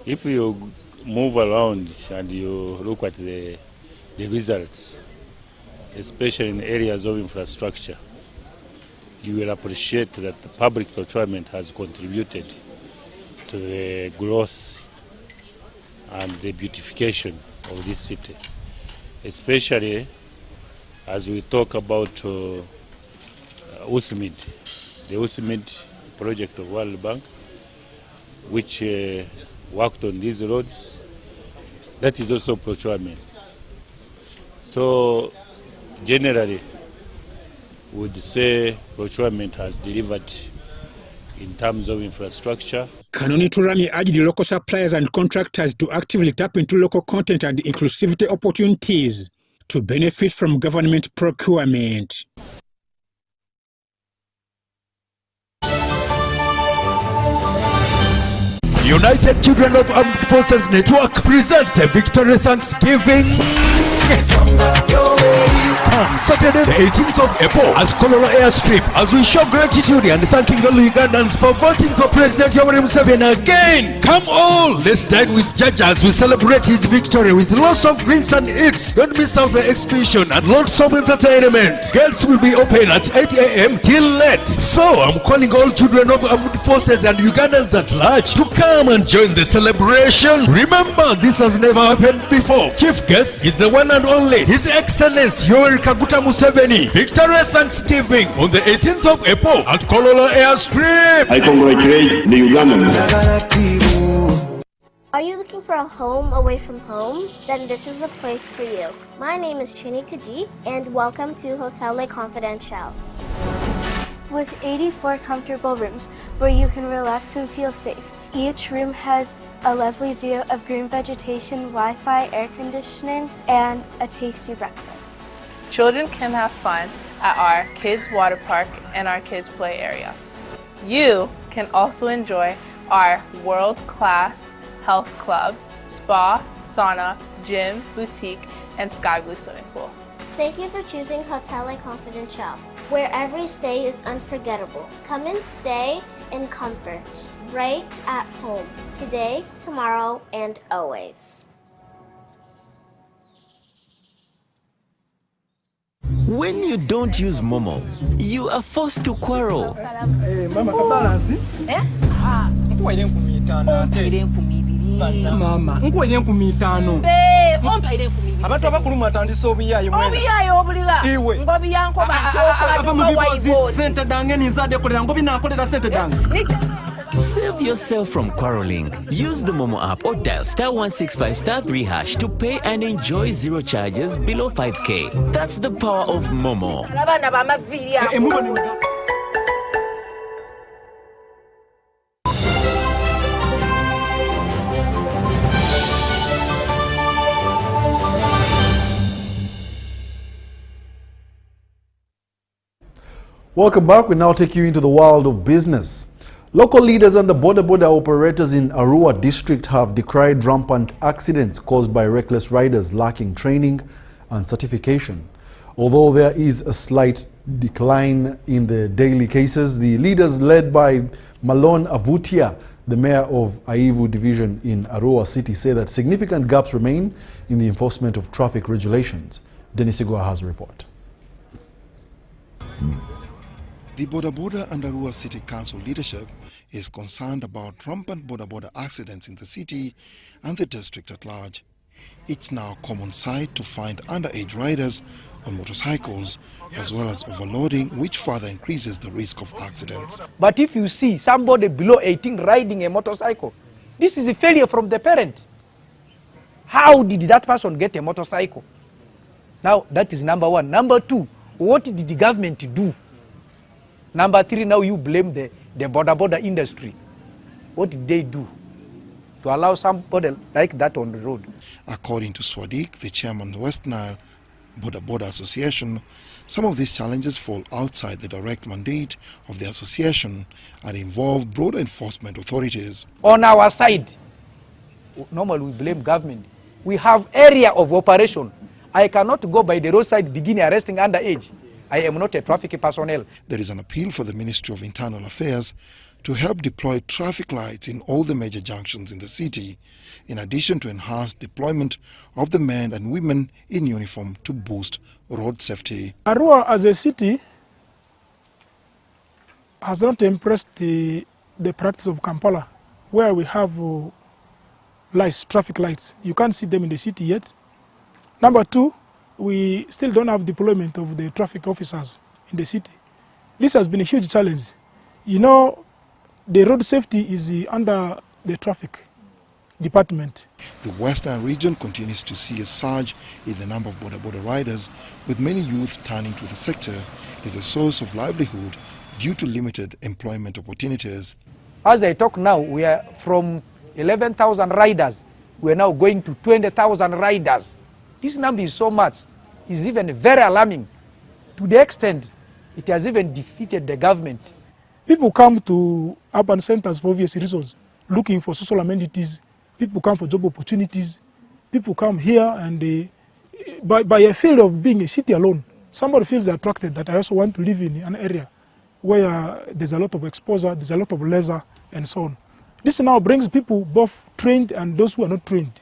S5: If you move around and you look at the results, especially in areas of infrastructure, you will appreciate that the public procurement has contributed to the growth and the beautification of this city, especially as we talk about USMID, the USMID project of World Bank, which worked on these roads. That is also procurement. So generally, would say procurement has delivered in terms of infrastructure.
S23: Kanoni Turami urged the local suppliers and contractors to actively tap into local content and inclusivity opportunities to benefit from government procurement.
S7: United Children of Armed Forces Network presents a Victory Thanksgiving on Saturday the 18th of April at Kololo Airstrip as we show gratitude and thanking all Ugandans for voting for President Yoweri Museveni again. Come all, let's dine with Jaja as we celebrate his victory with lots of drinks and eats. Don't miss out the exhibition and lots of entertainment. Gates will be open at 8 a.m. till late. So I'm calling all children of armed forces and Ugandans at large to come and join the celebration. Remember, this has never happened before. Chief guest is the one and only His Excellency Yoweri Kaguta Museveni. Victory Thanksgiving on the 18th of April at Kololo Airstrip.
S8: I congratulate the Ugandans.
S10: Are you looking for a home away from home? Then this is the place for you. My name is Chini Kaji, and welcome to Hotel Le Confidential. With 84 comfortable rooms where you can relax and feel safe. Each room has a lovely view of green vegetation, Wi-Fi, air conditioning, and a tasty breakfast.
S25: Children can have fun at our kids' water park and our kids' play area. You can also enjoy our world-class health club, spa, sauna, gym, boutique, and sky blue swimming pool.
S10: Thank you for choosing Hotel Le Confidential, where every stay is unforgettable. Come and stay in comfort, right at home, today, tomorrow, and always.
S27: When you don't use Momo, you are forced to quarrel.
S29: Mama, kabalansi? Nkuwaile 15 Mama, nkuwaile 15.
S30: Ompaile 15.
S29: Abantu abakulu atandise obuyayo mwena.
S30: Obuyayo obuliga.
S29: Iwe.
S30: Ngobiyanko
S29: ba. Sente dange nizade kolera ngobi nakolera sente dange.
S27: Save yourself from quarreling. Use the Momo app or dial *165*3# to pay and enjoy zero charges below 5K. That's the power of Momo.
S28: Welcome back. We now take you into the world of business. Local leaders and the Boda operators in Arua district have decried rampant accidents caused by reckless riders lacking training and certification. Although there is a slight decline in the daily cases, the leaders led by Malone Avutia, the mayor of Aivu division in Arua city, say that significant gaps remain in the enforcement of traffic regulations. Dennis Igua has a report.
S12: The Boda and Arua City Council leadership is concerned about rampant Boda accidents in the city and the district at large. It's now a common sight to find underage riders on motorcycles, as well as overloading, which further increases the risk of accidents.
S29: But if you see somebody below 18 riding a motorcycle, this is a failure from the parent. How did that person get a motorcycle? Now, that is number one. Number two, what did the government do? Number three, now you blame the Boda industry. What did they do to allow somebody like that on the road?
S12: According to Swadik, the chairman of the West Nile Boda Association, some of these challenges fall outside the direct mandate of the association and involve broader enforcement authorities.
S29: On our side, normally we blame government. We have area of operation. I cannot go by the roadside begin arresting underage. I am not a traffic personnel.
S12: There is an appeal for the Ministry of Internal Affairs to help deploy traffic lights in all the major junctions in the city, in addition to enhanced deployment of the men and women in uniform to boost road safety.
S11: Arua as a city has not impressed the practice of Kampala, where we have lights, traffic lights. You can't see them in the city yet. Number two, we still don't have deployment of the traffic officers in the city. This has been a huge challenge. You know, the road safety is under the traffic department.
S12: The Western region continues to see a surge in the number of Boda riders, with many youth turning to the sector as a source of livelihood due to limited employment opportunities.
S29: As I talk now, we are from 11,000 riders, we are now going to 20,000 riders. This number is so much, is even very alarming, to the extent it has even defeated the government.
S11: People come to urban centers for obvious reasons, looking for social amenities. People come for job opportunities. People come here and by a feel of being a city alone, somebody feels attracted that I also want to live in an area where there's a lot of exposure, there's a lot of leisure and so on. This now brings people both trained and those who are not trained.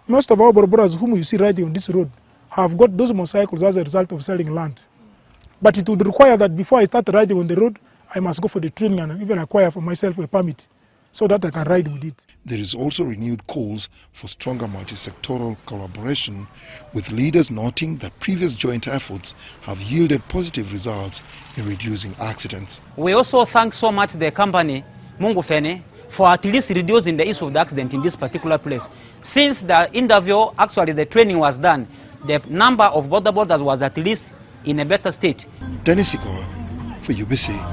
S11: Most of our brothers whom you see riding on this road have got those motorcycles as a result of selling land. But it would require that before I start riding on the road, I must go for the training and even acquire for myself a permit so that I can ride with it.
S12: There is also renewed calls for stronger multi-sectoral collaboration, with leaders noting that previous joint efforts have yielded positive results in reducing accidents.
S13: We also thank so much the company, Mungufene, for at least reducing the issue of the accident in this particular place. Since the interview, actually the training was done, the number of bodas was at least in a better state.
S12: Dennis Ikoa for UBC.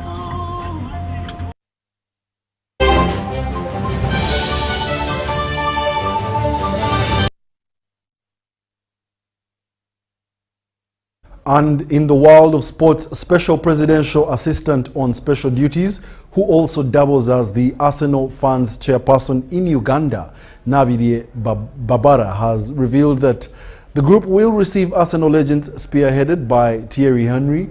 S28: And in the world of sports, Special Presidential Assistant on Special Duties, who also doubles as the Arsenal fans chairperson in Uganda, Nabidie Babara, has revealed that the group will receive Arsenal legends spearheaded by Thierry Henry,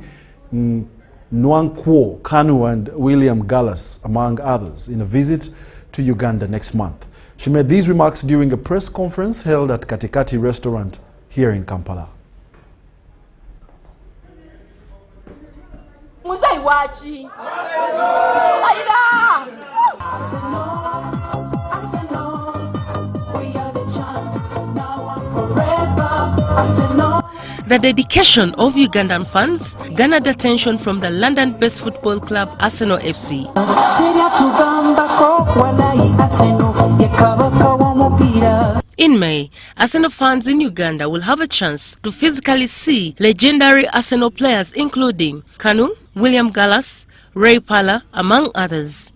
S28: Nwankwo Kanu and William Gallas, among others, in a visit to Uganda next month. She made these remarks during a press conference held at Katikati Restaurant here in Kampala.
S14: The dedication of Ugandan fans garnered attention from the London-based football club Arsenal FC. In May, Arsenal fans in Uganda will have a chance to physically see legendary Arsenal players including Kanu, William Gallas, Ray Parlour, among others.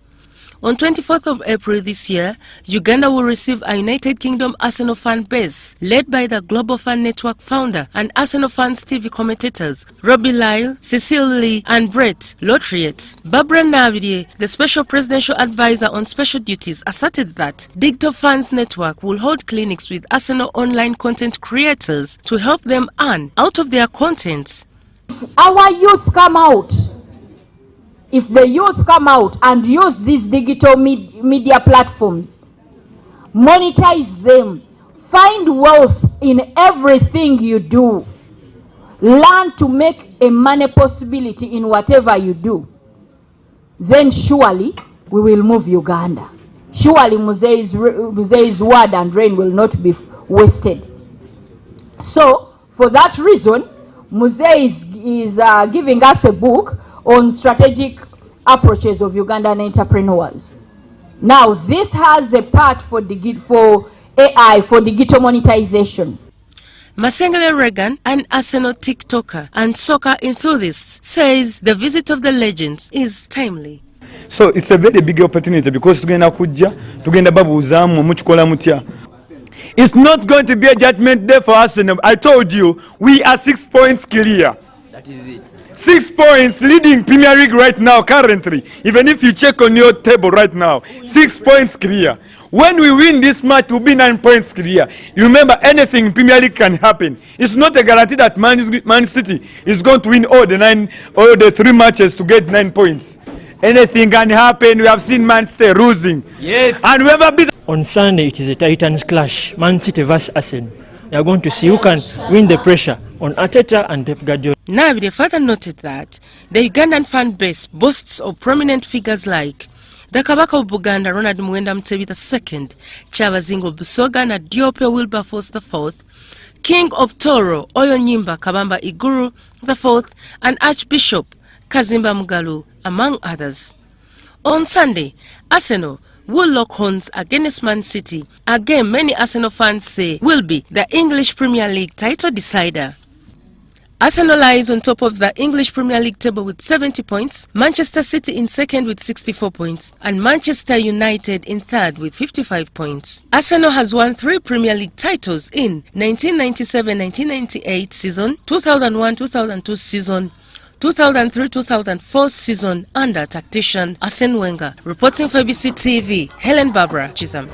S14: On 24th of April this year, Uganda will receive a United Kingdom Arsenal fan base led by the Global Fan Network founder and Arsenal fans TV commentators Robbie Lyle, Cecile Lee and Brett Lotriet. Barbara Nabidie, the Special Presidential Advisor on Special Duties, asserted that Digital Fans Network will hold clinics with Arsenal online content creators to help them earn out of their content.
S30: Our youth come out. If the youth come out and use these digital media platforms, monetize them, find wealth in everything you do, learn to make a money possibility in whatever you do, then surely we will move Uganda. Surely Muzee's word and rain will not be wasted. So, for that reason, Muse is giving us a book on strategic approaches of Ugandan entrepreneurs. Now, this has a part for AI, for digital monetization.
S14: Masengele Reagan, an Arsenal TikToker and soccer enthusiast, says the visit of the legends is timely.
S1: So it's a very big opportunity because tugenda babuzamu muchikola mutya. It's not going to be a judgment day for Arsenal. I told you, we are 6 points clear.
S4: That is it.
S1: 6 points leading Premier League right now currently. Even if you check on your table right now, 6 points clear. When we win this match, we'll be 9 points clear. You remember, anything in Premier League can happen. It's not a guarantee that Man City is going to win all the 3 matches to get 9 points. Anything can happen. We have seen Man City losing.
S4: Yes.
S1: And whoever beat.
S6: On Sunday, it is a Titans clash. Man City vs Arsenal. We are going to see who can win the pressure on Arteta and Pep Guardiola.
S14: Nabi further noted that the Ugandan fan base boasts of prominent figures like the Kabaka of Buganda, Ronald Muwenda Mutebi II, Chabazingo Busoga na Diope Wilberforce IV, King of Toro, Oyo Nyimba Kabamba Iguru IV, and Archbishop Kazimba Mugalu, among others. On Sunday, Arsenal will lock horns against Man City, a game many Arsenal fans say will be the English Premier League title decider. Arsenal lies on top of the English Premier League table with 70 points, Manchester City in second with 64 points, and Manchester United in third with 55 points. Arsenal has won 3 Premier League titles in 1997-1998 season, 2001-2002 season, 2003-2004 season under tactician Arsene Wenger. Reporting for ABC TV, Helen Barbara Chisholm.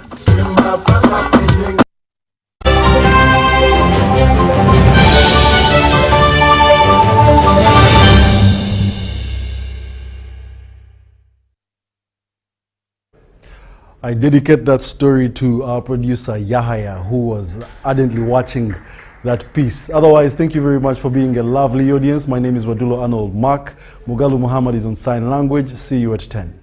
S28: I dedicate that story to our producer Yahaya, who was ardently watching that piece. Otherwise, thank you very much for being a lovely audience. My name is Wadulo Arnold. Mark Mugalu Muhammad is on sign language. See you at 10.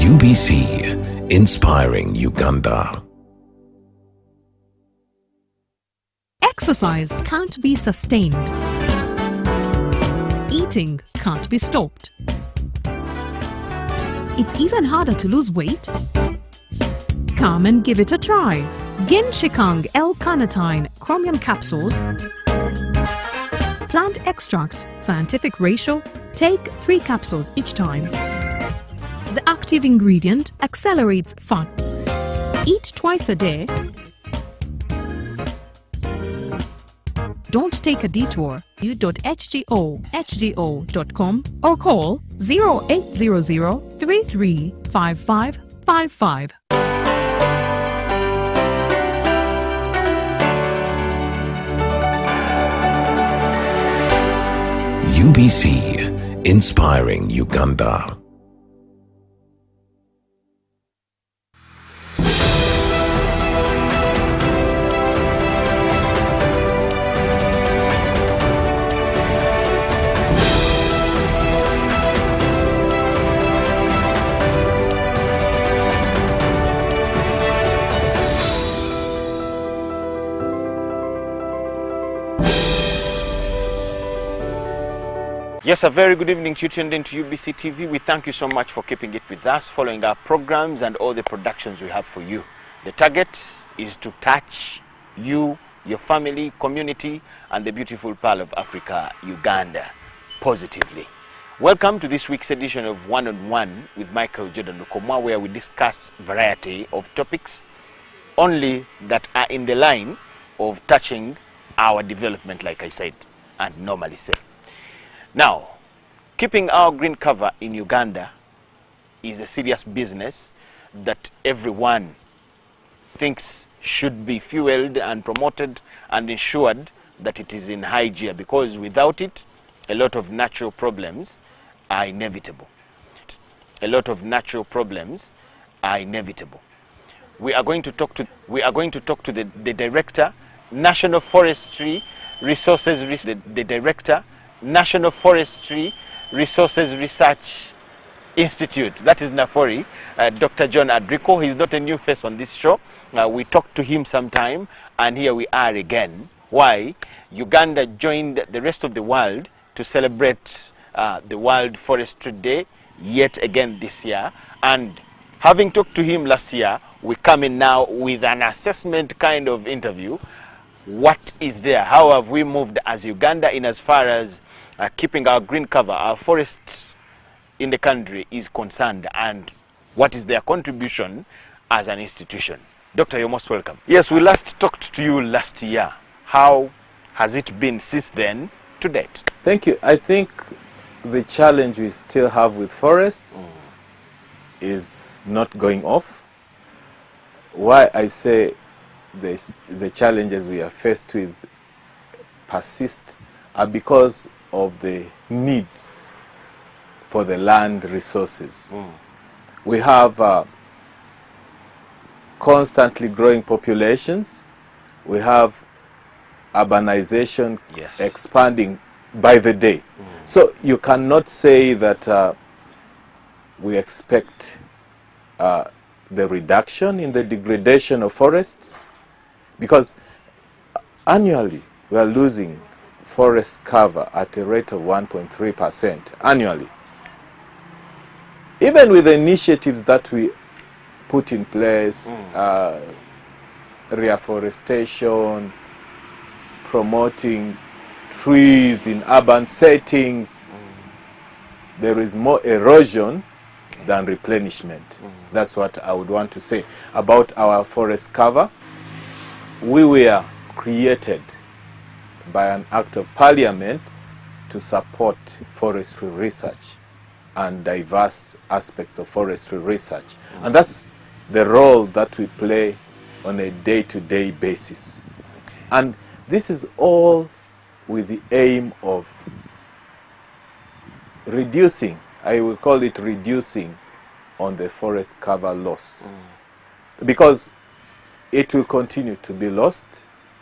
S15: UBC, inspiring Uganda.
S16: Exercise can't be sustained. Eating can't be stopped. It's even harder to lose weight. Come and give it a try. Genshikang L-carnitine chromium capsules. Plant extract, scientific ratio. Take 3 capsules each time. The active ingredient accelerates fun. Eat twice a day. Don't take a detour. hgo.com or call 0800 335555.
S15: UBC, inspiring Uganda.
S17: Yes, a very good evening to you tuned into UBC TV. We thank you so much for keeping it with us, following our programs and all the productions we have for you. The target is to touch you, your family, community, and the beautiful Pearl of Africa, Uganda, positively. Welcome to this week's edition of One-on-One with Michael Jordan Lukomwa, where we discuss variety of topics only that are in the line of touching our development, like I said, and normally say. Now, keeping our green cover in Uganda is a serious business that everyone thinks should be fueled and promoted and ensured that it is in high gear, because without it, a lot of natural problems are inevitable. A lot of natural problems are inevitable. We are going to talk to the director, National Forestry Resources, the director, National Forestry Resources Research Institute, that is NAFORI, Dr. John Adrico. He's not a new face on this show. We talked to him sometime, and here we are again. Why? Uganda joined the rest of the world to celebrate the World Forestry Day yet again this year. And having talked to him last year, we come in now with an assessment kind of interview. What is there? How have we moved as Uganda in as far as keeping our green cover, our forests in the country is concerned, and what is their contribution as an institution? Doctor, you're most welcome. Yes, we last talked to you last year. How has it been since then to date?
S2: Thank you. I think the challenge we still have with forests is not going off. Why I say the challenges we are faced with persist are because of the needs for the land resources. We have constantly growing populations. We have urbanization expanding by the day. So you cannot say that we expect the reduction in the degradation of forests, because annually we are losing forest cover at a rate of 1.3% annually. Even with the initiatives that we put in place, reforestation, promoting trees in urban settings, there is more erosion than replenishment. That's what I would want to say about our forest cover. We were created by an act of parliament to support forestry research and diverse aspects of forestry research. And that's the role that we play on a day-to-day basis. And this is all with the aim of reducing, I will call it reducing, on the forest cover loss. Because it will continue to be lost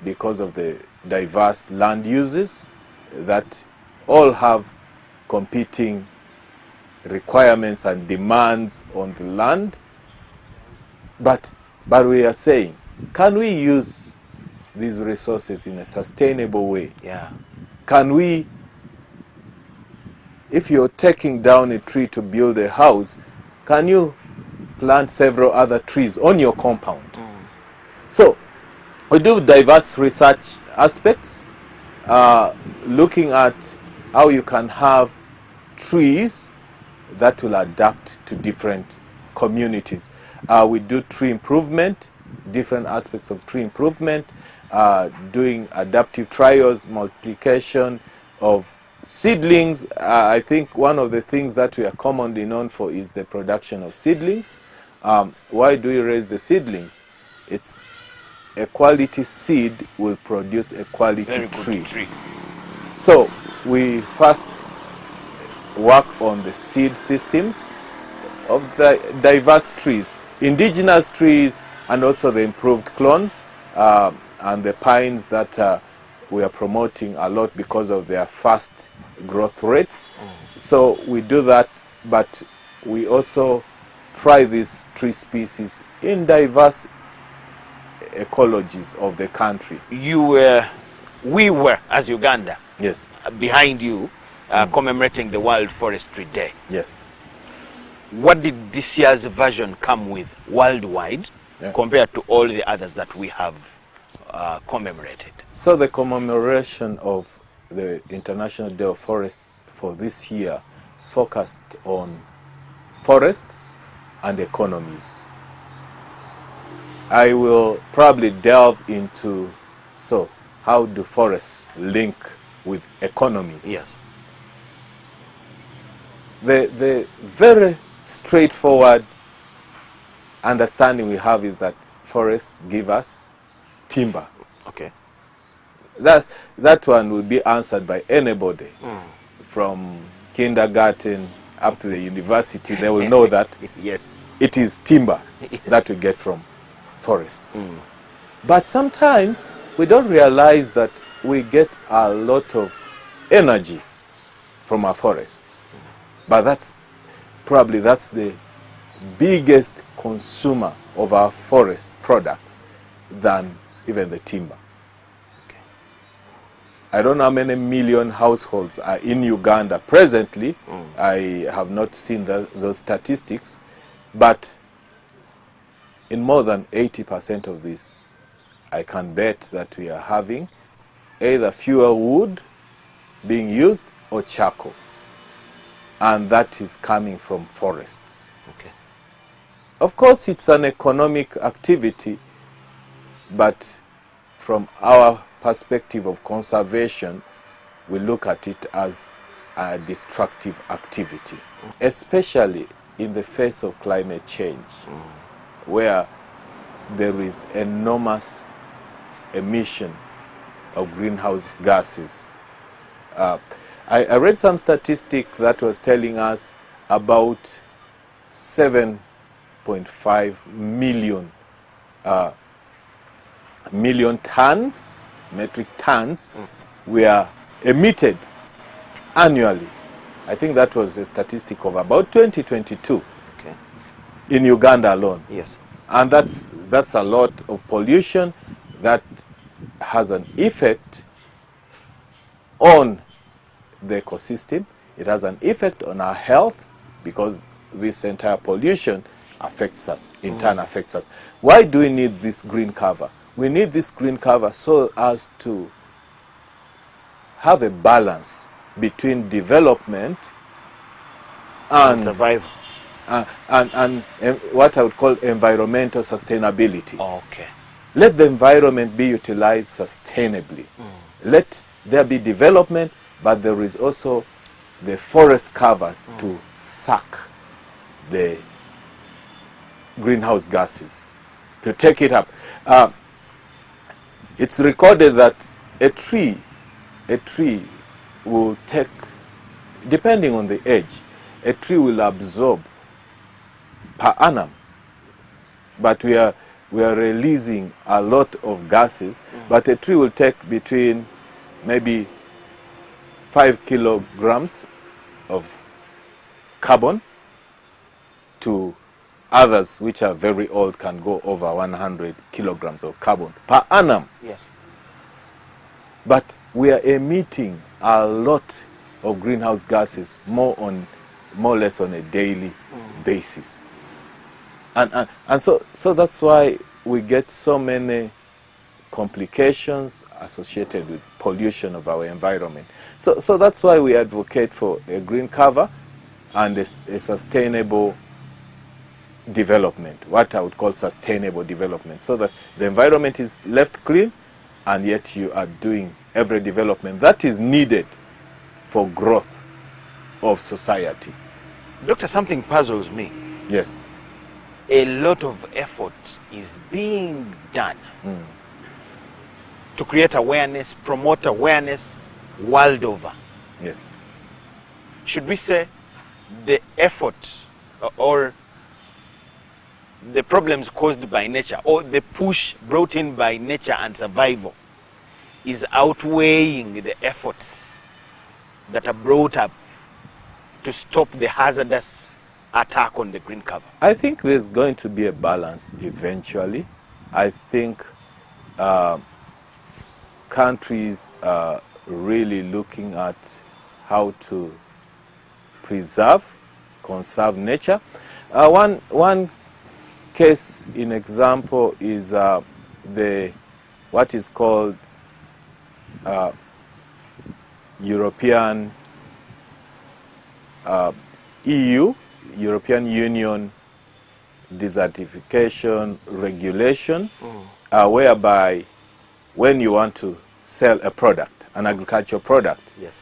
S2: because of the diverse land uses that all have competing requirements and demands on the land. But we are saying, can we use these resources in a sustainable way? Can we, if you're taking down a tree to build a house, can you plant several other trees on your compound? So we do diverse research aspects, looking at how you can have trees that will adapt to different communities. We do tree improvement, different aspects of tree improvement, doing adaptive trials, multiplication of seedlings. I think one of the things that we are commonly known for is the production of seedlings. Why do we raise the seedlings? It's a quality seed will produce a quality tree. So we first work on the seed systems of the diverse trees, indigenous trees, and also the improved clones, and the pines that we are promoting a lot because of their fast growth rates. So we do that, but we also try these tree species in diverse ecologies of the country.
S17: We were, as Uganda,
S2: yes,
S17: behind you, commemorating the World Forestry Day.
S2: Yes.
S17: What did this year's version come with worldwide? compared to all the others that we have commemorated?
S2: So the commemoration of the International Day of Forests for this year focused on forests and economies. I will probably delve into, so how do forests link with economies?
S17: Yes.
S2: The very straightforward understanding we have is that forests give us timber.
S17: Okay.
S2: That one will be answered by anybody from kindergarten up to the university. They will know that
S17: yes,
S2: it is timber that we get from forests. But sometimes we don't realize that we get a lot of energy from our forests. But that's the biggest consumer of our forest products than even the timber. I don't know how many million households are in Uganda presently. I have not seen those statistics, but in more than 80% of this, I can bet that we are having either fuel wood being used or charcoal, and that is coming from forests.
S17: Okay.
S2: Of course, it's an economic activity, but from our perspective of conservation, we look at it as a destructive activity, especially in the face of climate change, where there is enormous emission of greenhouse gases. I read some statistic that was telling us about 7.5 million tons, metric tons, were emitted annually. I think that was a statistic of about 2022 in Uganda alone.
S17: Yes.
S2: And that's a lot of pollution that has an effect on the ecosystem. It has an effect on our health because this entire pollution affects us, in turn affects us. Why do we need this green cover? We need this green cover so as to have a balance between development and
S17: survival.
S2: And what I would call environmental sustainability.
S17: Okay.
S2: Let the environment be utilized sustainably. Let there be development, but there is also the forest cover to suck the greenhouse gases, to take it up. It's recorded that a tree will take, depending on the age, a tree will absorb per annum, but we are releasing a lot of gases, but a tree will take between maybe 5 kilograms of carbon to others which are very old can go over 100 kilograms of carbon per annum.
S17: Yes.
S2: But we are emitting a lot of greenhouse gases more or less on a daily basis. And so that's why we get so many complications associated with pollution of our environment. So that's why we advocate for a green cover and a sustainable development, what I would call sustainable development, so that the environment is left clean and yet you are doing every development that is needed for growth of society.
S17: Doctor, something puzzles me.
S2: Yes.
S17: A lot of effort is being done to create awareness, promote awareness world over.
S2: Yes.
S17: Should we say the effort or the problems caused by nature or the push brought in by nature and survival is outweighing the efforts that are brought up to stop the hazardous attack on the green cover?
S2: I think there's going to be a balance eventually. I think countries are really looking at how to preserve, conserve nature. One case in example is what is called European EU, European Union desertification regulation, whereby when you want to sell a product, an agricultural product,
S17: yes,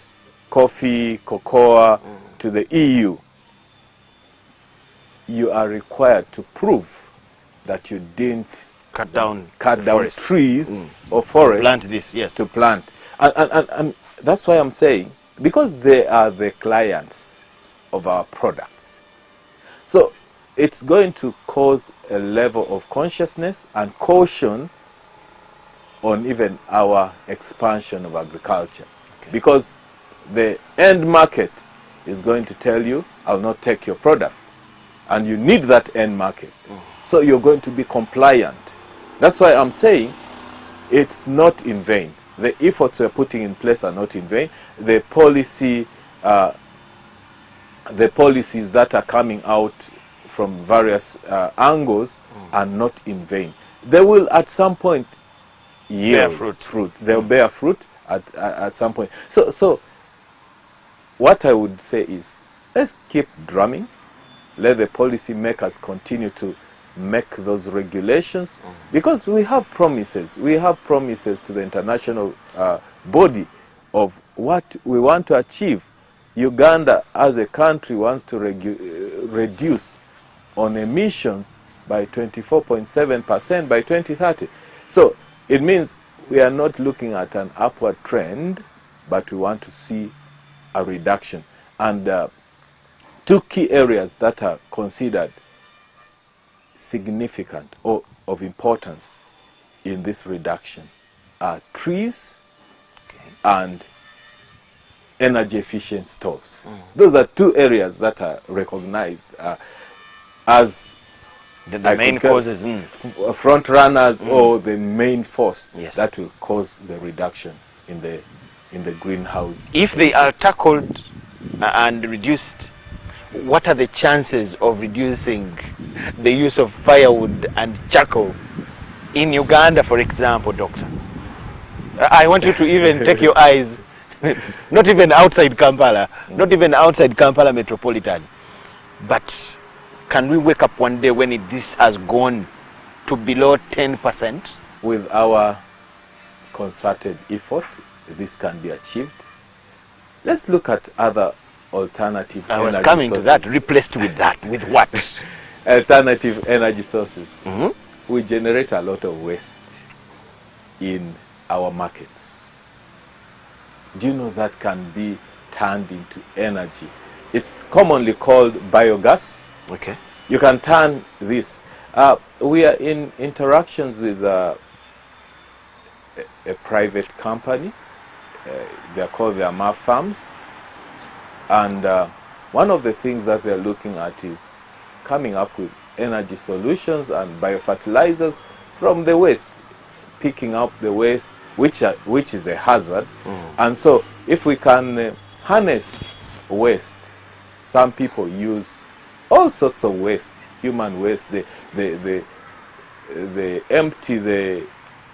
S2: coffee, cocoa, to the EU, you are required to prove that you didn't
S17: cut down
S2: trees or forests
S17: plant this, yes,
S2: to plant. And that's why I'm saying, because they are the clients of our products. So it's going to cause a level of consciousness and caution on even our expansion of agriculture. Okay. Because the end market is going to tell you, I'll not take your product. And you need that end market. So you're going to be compliant. That's why I'm saying it's not in vain. The efforts we're putting in place are not in vain. The policies that are coming out from various angles are not in vain. They will at some point yield fruit. They'll bear fruit at some point. So what I would say is, let's keep drumming. Let the policy makers continue to make those regulations, because we have promises. We have promises to the international body of what we want to achieve. Uganda as a country wants to reduce on emissions by 24.7% by 2030. So it means we are not looking at an upward trend, but we want to see a reduction. And two key areas that are considered significant or of importance in this reduction are trees and energy efficient stoves. Those are two areas that are recognized as
S17: the main causes,
S2: front runners, or the main force that will cause the reduction in the greenhouse.
S17: If they are tackled and reduced, what are the chances of reducing the use of firewood and charcoal in Uganda, for example, Doctor? I want you to even take your eyes, not even outside Kampala, not even outside Kampala metropolitan, but can we wake up one day when this has gone to below 10%?
S2: With our concerted effort, this can be achieved. Let's look at other alternative energy sources.
S17: I was coming to that. Replaced with that. With what?
S2: Alternative energy sources. We generate a lot of waste in our markets. Do you know that can be turned into energy? It's commonly called biogas.
S17: Okay.
S2: You can turn this. We are in interactions with a private company. They are called the Amar Farms. And one of the things that they're looking at is coming up with energy solutions and biofertilizers from the waste, picking up the waste, which is a hazard. And so if we can harness waste, some people use all sorts of waste, human waste, they empty the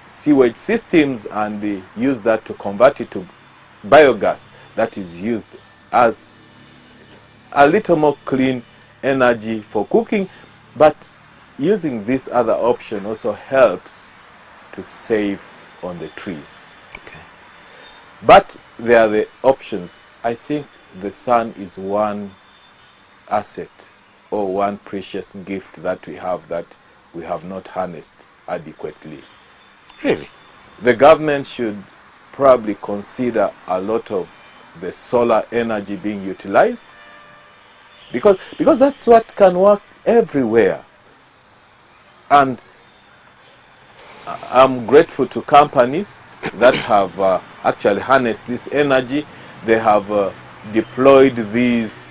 S2: sewage systems and they use that to convert it to biogas that is used as a little more clean energy for cooking. But using this other option also helps to save on the trees.
S17: Okay.
S2: But there are the options. I think the sun is one asset or one precious gift that we have not harnessed adequately.
S17: Really?
S2: The government should probably consider a lot of the solar energy being utilized, because that's what can work everywhere. And I'm grateful to companies that have actually harnessed this energy. They have deployed these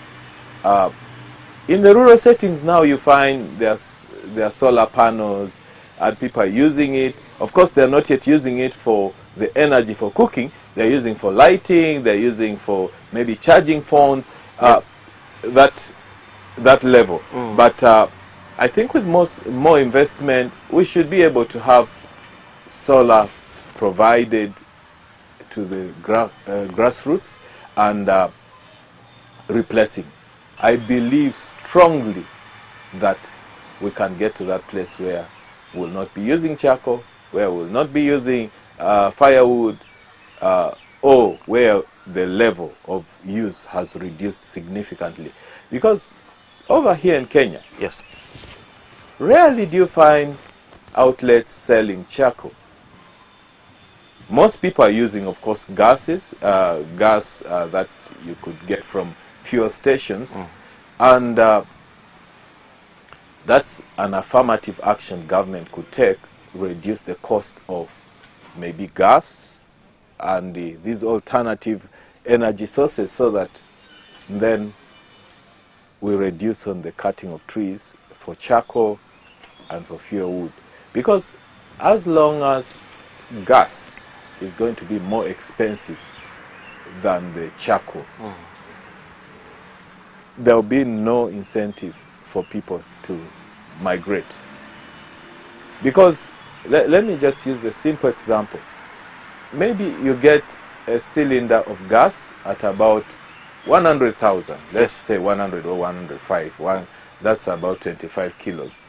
S2: in the rural settings. Now you find there's solar panels and people are using it. Of course, they're not yet using it for the energy for cooking. They're using for lighting, they're using for maybe charging phones, that level. But I think with more investment, we should be able to have solar provided to the grassroots and replacing. I believe strongly that we can get to that place where we'll not be using charcoal, where we'll not be using firewood, or where the level of use has reduced significantly. Because over here in Kenya,
S17: yes,
S2: rarely do you find outlets selling charcoal. Most people are using, of course, gas that you could get from fuel stations, and that's an affirmative action government could take, reduce the cost of maybe gas and these alternative energy sources, so that then we reduce on the cutting of trees for charcoal and for fuel wood. Because as long as gas is going to be more expensive than the charcoal, there will be no incentive for people to migrate. Because let me just use a simple example. Maybe you get a cylinder of gas at about 100,000. Let's say 100 or 105. That's about 25 kilos.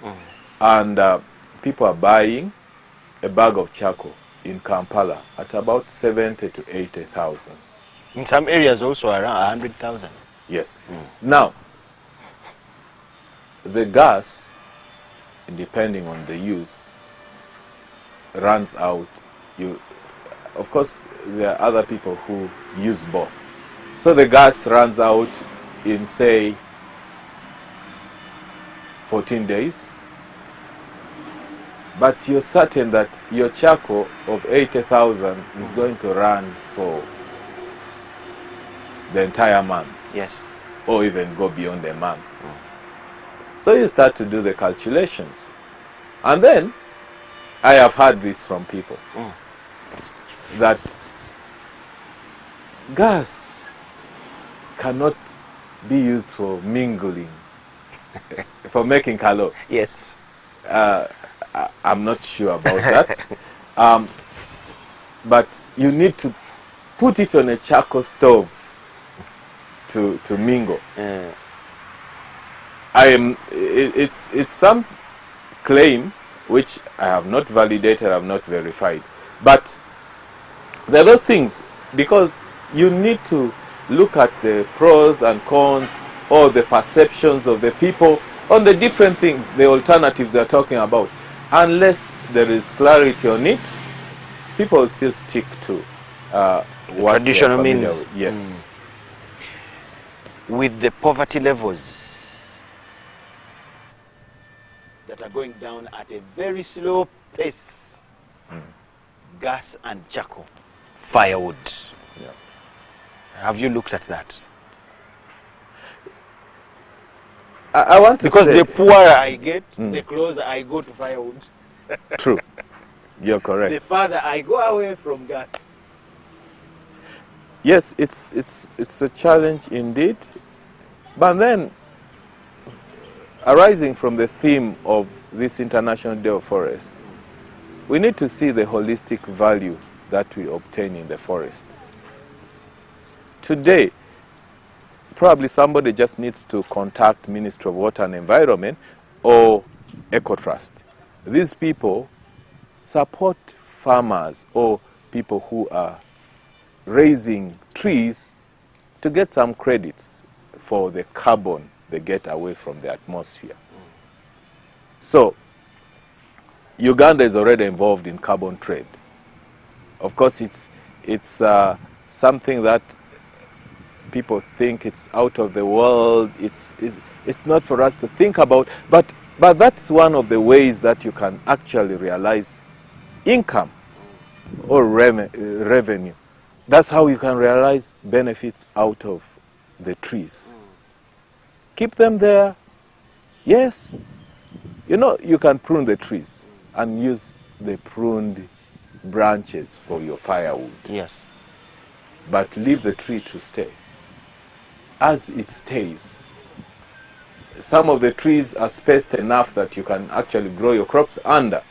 S2: And people are buying a bag of charcoal in Kampala at about 70 to 80,000.
S17: In some areas also around 100,000.
S2: Yes. Now, the gas, depending on the use, runs out. Of course, there are other people who use both. So the gas runs out in, say, 14 days. But you're certain that your charcoal of 80,000 is going to run for the entire month.
S17: Yes.
S2: Or even go beyond a month. So you start to do the calculations. And then, I have heard this from people, that gas cannot be used for mingling, for making calor.
S17: Yes.
S2: I'm not sure about that. But you need to put it on a charcoal stove to mingle. It's some claim which I have not validated, I have not verified. But there are those things, because you need to look at the pros and cons, or the perceptions of the people on the different things, the alternatives they're talking about. Unless there is clarity on it, people will still stick to what
S17: traditional means.
S2: With. Yes.
S17: With the poverty levels that are going down at a very slow pace, gas and charcoal, firewood.
S2: Yeah.
S17: Have you looked at that?
S2: I want to
S17: because
S2: say,
S17: the poorer I get, the closer I go to firewood.
S2: True. You're correct.
S17: The farther I go away from gas.
S2: Yes, it's a challenge indeed. But then, arising from the theme of this International Day of Forests, we need to see the holistic value that we obtain in the forests. Today, probably somebody just needs to contact Ministry of Water and Environment or EcoTrust. These people support farmers or people who are raising trees to get some credits for the carbon they get away from the atmosphere. So, Uganda is already involved in carbon trade. Of course, it's something that people think it's out of the world. It's not for us to think about, but that's one of the ways that you can actually realize income or revenue. That's how you can realize benefits out of the trees. Keep them there. Yes, you know, you can prune the trees and use the pruned branches for your firewood.
S17: Yes.
S2: But leave the tree to stay. As it stays, some of the trees are spaced enough that you can actually grow your crops under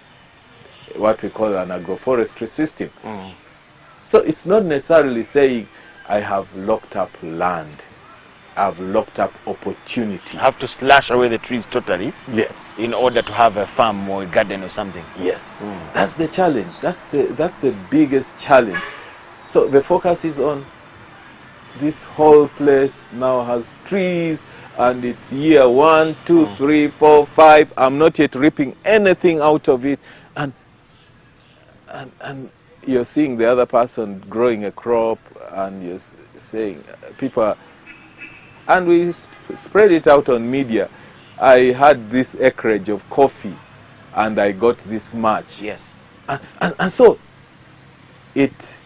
S2: what we call an agroforestry system. So it's not necessarily saying I have locked up land, I've locked up opportunity.
S17: Have to slash away the trees totally?
S2: Yes.
S17: In order to have a farm or a garden or something?
S2: Yes. That's the challenge. That's the biggest challenge. So the focus is on this whole place now has trees, and it's year 1, 2, 3, 4, 5. I'm not yet reaping anything out of it. And you're seeing the other person growing a crop, and you're saying, people are, and we spread it out on media. I had this acreage of coffee, and I got this much.
S17: Yes.
S2: And so, it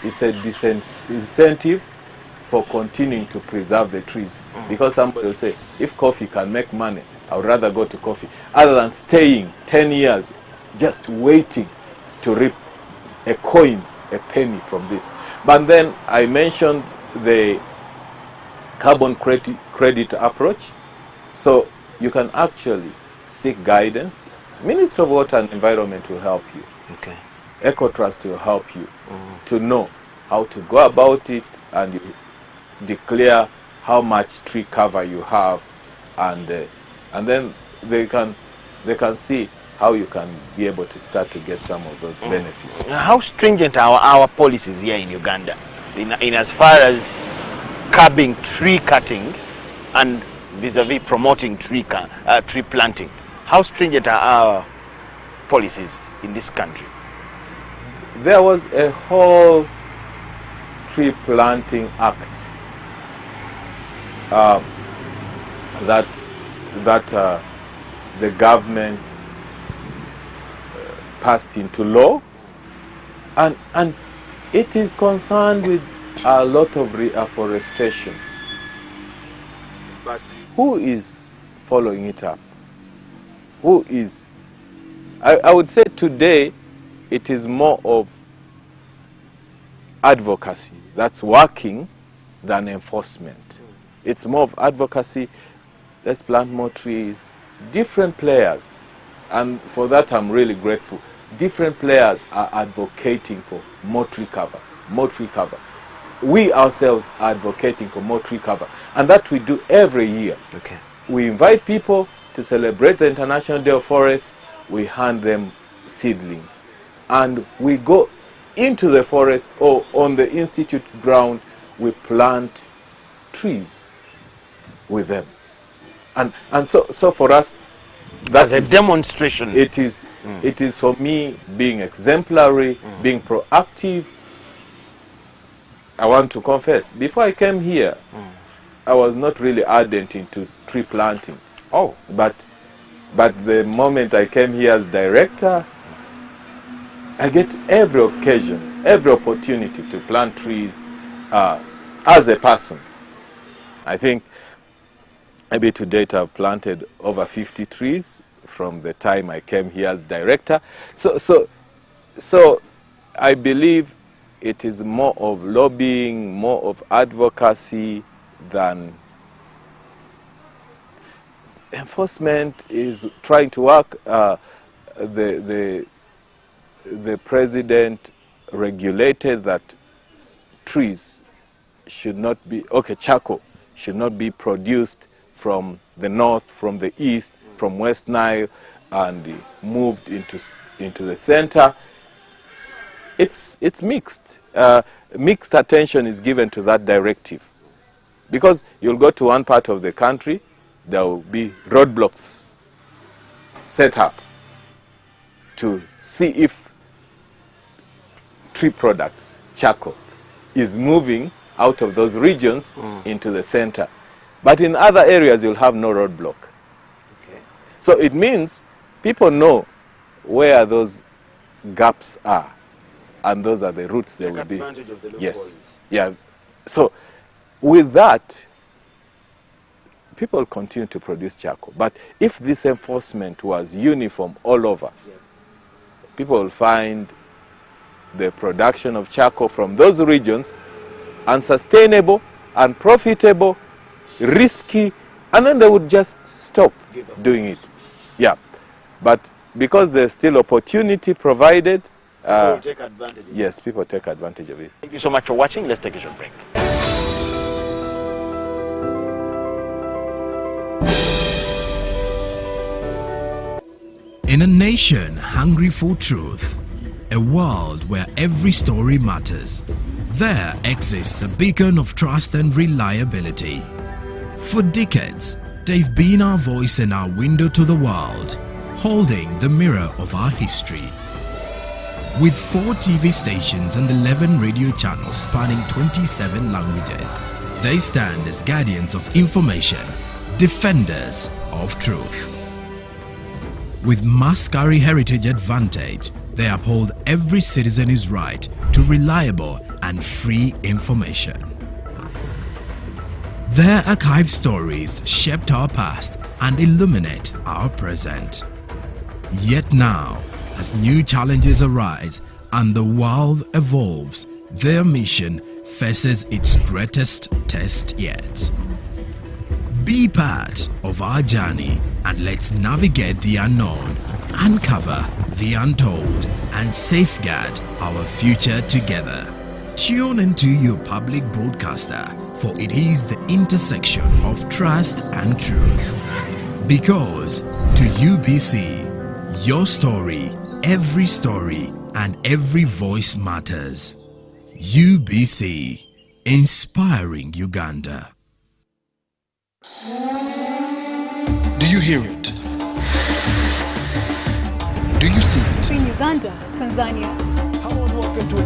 S2: is a decent incentive for continuing to preserve the trees. Because somebody will say, if coffee can make money, I would rather go to coffee, other than staying 10 years just waiting to reap a coin, a penny from this. But then I mentioned the carbon credit approach. So you can actually seek guidance. Ministry of Water and Environment will help you.
S17: Okay.
S2: EcoTrust will help you to know how to go about it, and you declare how much tree cover you have, and then they can see how you can be able to start to get some of those benefits.
S17: How stringent are our policies here in Uganda in as far as curbing tree cutting and vis-a-vis promoting tree planting? How stringent are our policies in this country?
S2: There was a whole tree planting act that the government passed into law, and it is concerned with a lot of reforestation. But who is following it up? Who is? I would say today it is more of advocacy that's working than enforcement. It's more of advocacy. Let's plant more trees. Different players, and for that I'm really grateful. Different players are advocating for more tree cover, more tree cover. We ourselves are advocating for more tree cover, and that we do every year.
S17: Okay.
S2: We invite people to celebrate the International Day of Forests. We hand them seedlings, and we go into the forest or on the institute ground. We plant trees with them, and so for us, that's
S17: a demonstration.
S2: It is for me being exemplary, being proactive. I want to confess, before I came here, I was not really ardent into tree planting. But the moment I came here as director, I get every occasion, every opportunity to plant trees as a person. I think maybe to date I've planted over 50 trees from the time I came here as director. So I believe it is more of lobbying, more of advocacy than enforcement. Is trying to work. The president regulated that trees should not be, charcoal should not be produced from the north, from the east, from West Nile, and moved into the center. It's mixed. Mixed attention is given to that directive, because you'll go to one part of the country, there will be roadblocks set up to see if tree products, charcoal, is moving out of those regions into the center. But in other areas, you'll have no roadblock.
S17: Okay.
S2: So it means people know where those gaps are, and those are the routes they will be. Yes. Yeah. So with that, people continue to produce charcoal. But if this enforcement was uniform all over, people will find the production of charcoal from those regions unsustainable, unprofitable, risky, and then they would just stop doing it. Yeah, but because there's still opportunity provided,
S17: People take advantage of it.
S2: yes, people take advantage of it.
S17: Thank you so much for watching. Let's take a short break.
S3: In a nation hungry for truth, a world where every story matters, there exists a beacon of trust and reliability. For decades, they've been our voice and our window to the world, holding the mirror of our history. With 4 TV stations and 11 radio channels spanning 27 languages, they stand as guardians of information, defenders of truth. With Maskari Heritage Advantage, they uphold every citizen's right to reliable and free information. Their archive stories shaped our past and illuminate our present. Yet now, as new challenges arise and the world evolves, their mission faces its greatest test yet. Be part of our journey and let's navigate the unknown, uncover the untold, and safeguard our future together. Tune into your public broadcaster, for it is the intersection of trust and truth. Because to UBC, your story, every story, and every voice matters. UBC, inspiring Uganda.
S12: Do you hear it? Do you see it?
S4: In Uganda, Tanzania.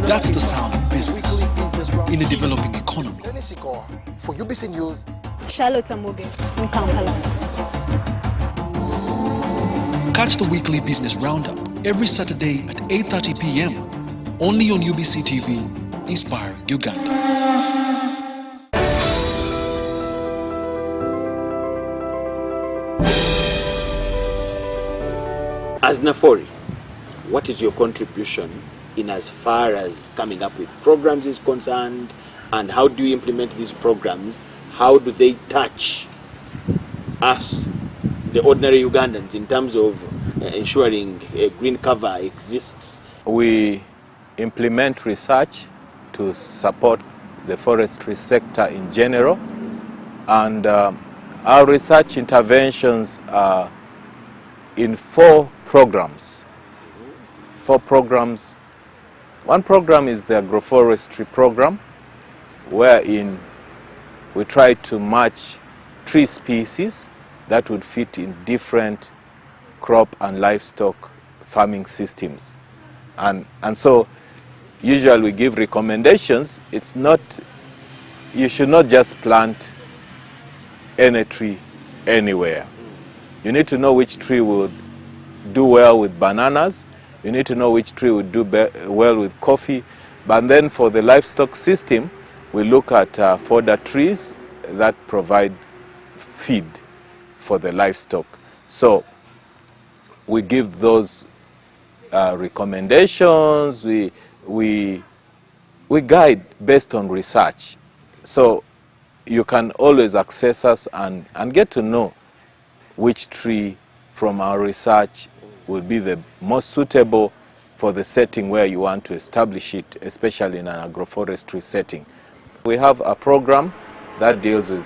S12: That's the sound of business in a developing economy.
S9: For UBC News,
S4: Charlotte Amuge in Kampala.
S12: Catch the weekly business roundup every Saturday at 8:30 p.m. only on UBC TV, inspiring Uganda.
S17: As Nafori, what is your contribution in as far as coming up with programs is concerned, and how do you implement these programs? How do they touch us, the ordinary Ugandans, in terms of ensuring a green cover exists?
S2: We implement research to support the forestry sector in general, and our research interventions are in 4 programs. 4 programs. One program is the agroforestry program, wherein we try to match tree species that would fit in different crop and livestock farming systems. And so usually we give recommendations. It's not, you should not just plant any tree anywhere. You need to know which tree would do well with bananas. You need to know which tree would do well with coffee. But then for the livestock system, we look at fodder trees that provide feed for the livestock. So we give those recommendations. We guide based on research. So you can always access us and get to know which tree from our research will be the most suitable for the setting where you want to establish it, especially in an agroforestry setting. We have a program that deals with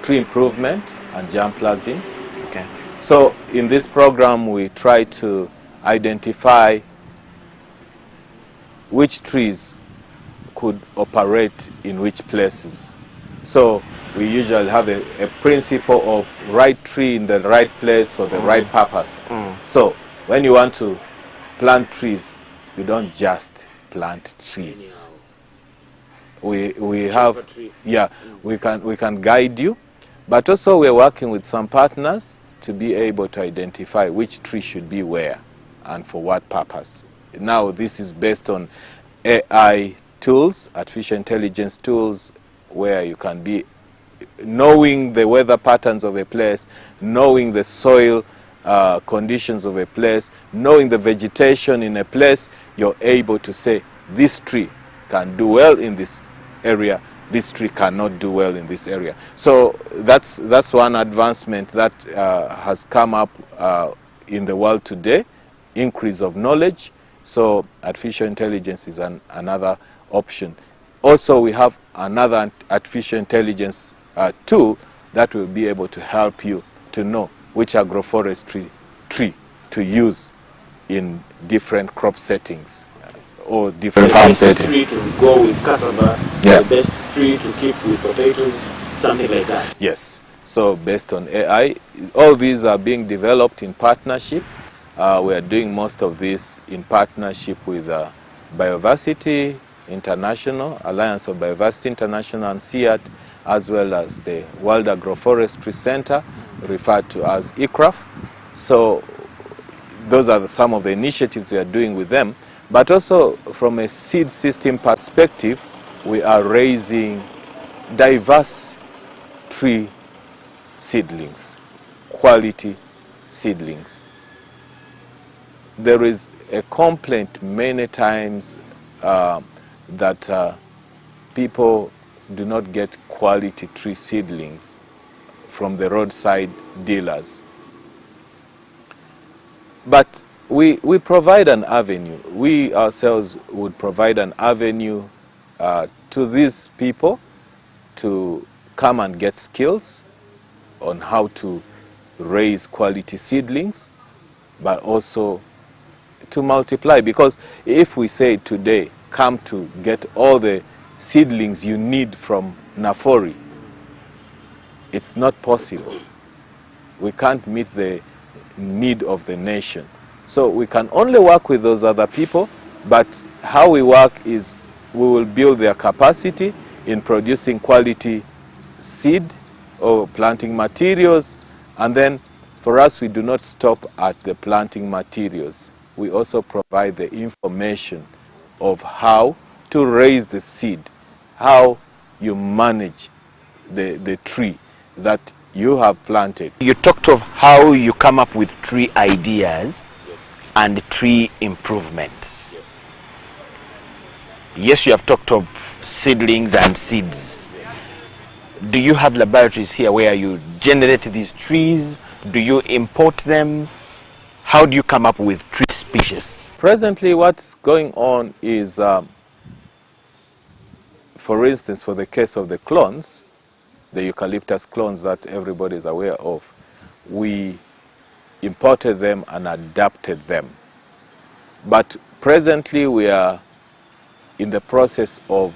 S2: tree improvement and germplasm.
S17: Okay.
S2: So in this program we try to identify which trees could operate in which places. So we usually have a principle of right tree in the right place for the right purpose. So when you want to plant trees, you don't just plant trees. We have, yeah, we can guide you, but also we're working with some partners to be able to identify which tree should be where and for what purpose. Now this is based on AI tools, artificial intelligence tools, where you can be knowing the weather patterns of a place, knowing the soil conditions of a place, knowing the vegetation in a place, you're able to say this tree can do well in this area, this tree cannot do well in this area. So that's one advancement that has come up in the world today, increase of knowledge. So artificial intelligence is another option. Also, we have another artificial intelligence tool that will be able to help you to know which agroforestry tree to use in different crop settings or different farm settings.
S17: The best tree to go with cassava, the best tree to keep with potatoes, something like that.
S2: Yes. So based on AI, all these are being developed in partnership. We are doing most of this in partnership with Biodiversity International, Alliance of Biodiversity International and CIAT, as well as the World Agroforestry Center, referred to as ICRAF. So those are some of the initiatives we are doing with them. But also from a seed system perspective, we are raising diverse tree seedlings, quality seedlings. There is a complaint many times that people do not get quality tree seedlings from the roadside dealers. But we provide an avenue. We ourselves would provide an avenue to these people to come and get skills on how to raise quality seedlings, but also to multiply. Because if we say today, come to get all the seedlings you need from Nafori, it's not possible. We can't meet the need of the nation. So we can only work with those other people, but how we work is we will build their capacity in producing quality seed or planting materials, and then for us, we do not stop at the planting materials. We also provide the information of how to raise the seed, how you manage the tree that you have planted.
S17: You talked of how you come up with tree ideas and tree improvements. Yes, you have talked of seedlings and seeds. Do you have laboratories here where you generate these trees? Do you import them? How do you come up with tree species?
S2: Presently, what's going on is, for instance, for the case of the clones, the eucalyptus clones that everybody is aware of, we imported them and adapted them. But presently, we are in the process of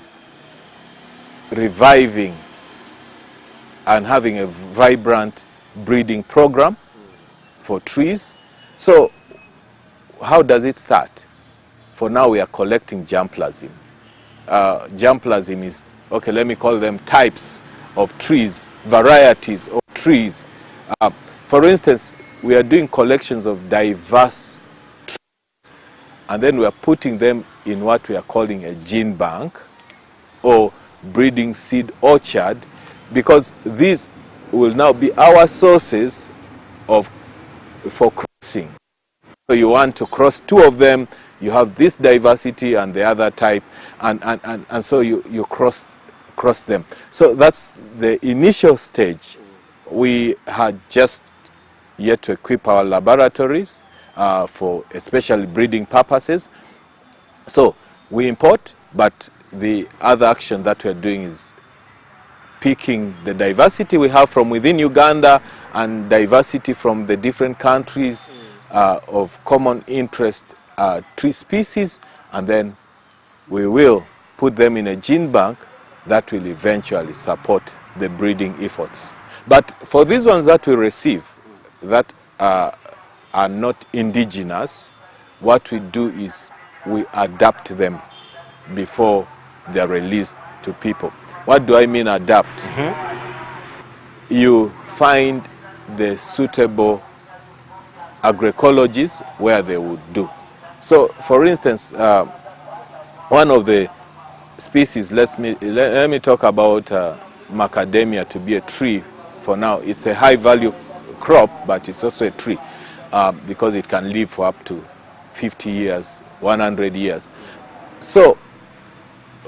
S2: reviving and having a vibrant breeding program for trees. So how does it start? For now, we are collecting germplasm. Germplasm is, okay, let me call them types of trees, varieties of trees. For instance, we are doing collections of diverse trees, and then we are putting them in what we are calling a gene bank or breeding seed orchard, because these will now be our sources for crossing. So you want to cross two of them, you have this diversity and the other type, and so you cross them. So that's the initial stage. We had just yet to equip our laboratories for especially breeding purposes. So we import, but the other action that we're doing is picking the diversity we have from within Uganda and diversity from the different countries of common interest tree species, and then we will put them in a gene bank that will eventually support the breeding efforts. But for these ones that we receive that are not indigenous, what we do is we adapt them before they're released to people. What do I mean adapt? You find the suitable agroecologies where they would do. So, for instance, one of the species, let me talk about macadamia to be a tree for now. It's a high value crop, but it's also a tree because it can live for up to 50 years, 100 years. So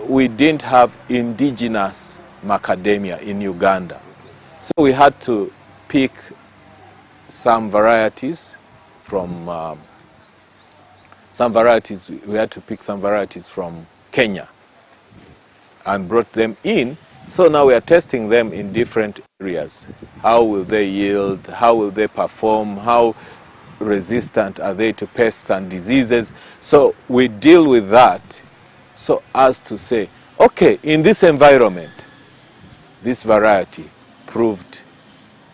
S2: we didn't have indigenous macadamia in Uganda. So we had to pick some varieties from we had to pick some varieties from Kenya and brought them in. So now we are testing them in different areas. How will they yield? How will they perform? How resistant are they to pests and diseases? So we deal with that so as to say, okay, in this environment, this variety proved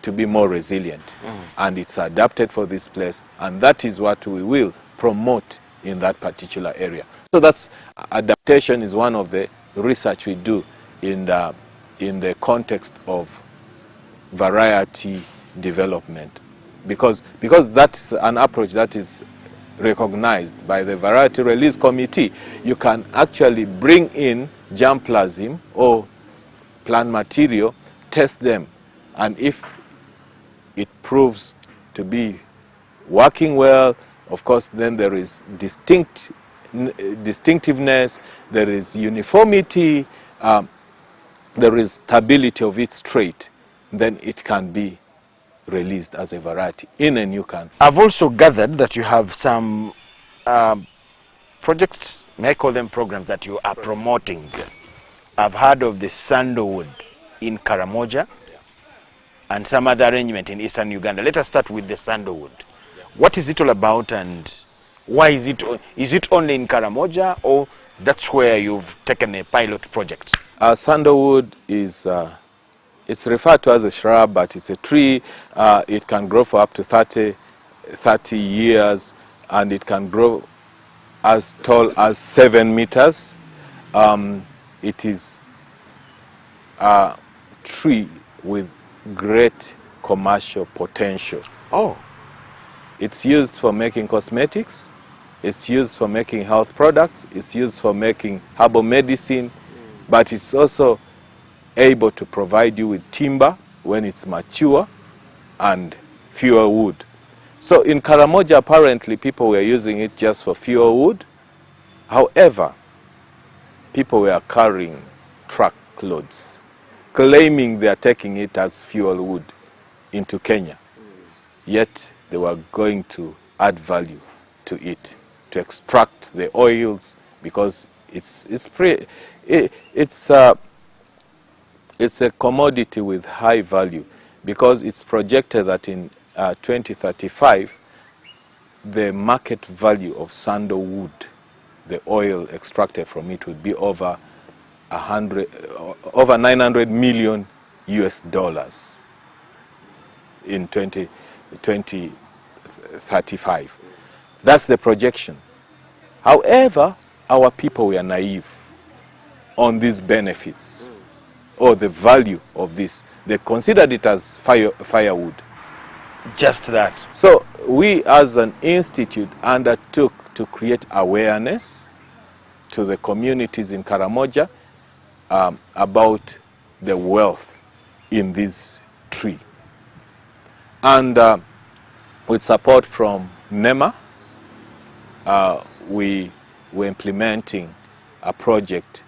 S2: to be more resilient and it's adapted for this place, and that is what we will promote in that particular area. So that's adaptation is one of the research we do in the context of variety development, because that's an approach that is recognized by the Variety Release Committee. You can actually bring in germplasm or plant material, test them, and if it proves to be working well, of course, then there is distinctiveness, there is uniformity, there is stability of its trait, then it can be released as a variety in a new country.
S17: I've also gathered that you have some projects, may I call them programs, that you are promoting. Yes. I've heard of the sandalwood in Karamoja and some other arrangement in eastern Uganda. Let us start with the sandalwood. What is it all about, and why is it only in Karamoja, or that's where you've taken a pilot project?
S2: Sandalwood is it's referred to as a shrub, but it's a tree. It can grow for up to 30 years, and it can grow as tall as 7 meters. It is a tree with great commercial potential.
S17: Oh.
S2: It's used for making cosmetics, it's used for making health products, it's used for making herbal medicine, but it's also able to provide you with timber when it's mature and fuel wood. So in Karamoja, apparently people were using it just for fuel wood. However, people were carrying truckloads, claiming they are taking it as fuel wood into Kenya. Yet they were going to add value to it, to extract the oils, because it's a commodity with high value, because it's projected that in 2035 the market value of sandalwood, the oil extracted from it, would be over 900 million US dollars in 2035. That's the projection. However, our people were naive on these benefits or the value of this. They considered it as firewood.
S17: Just that.
S2: So we as an institute undertook to create awareness to the communities in Karamoja about the wealth in this tree. And with support from NEMA, we were implementing a project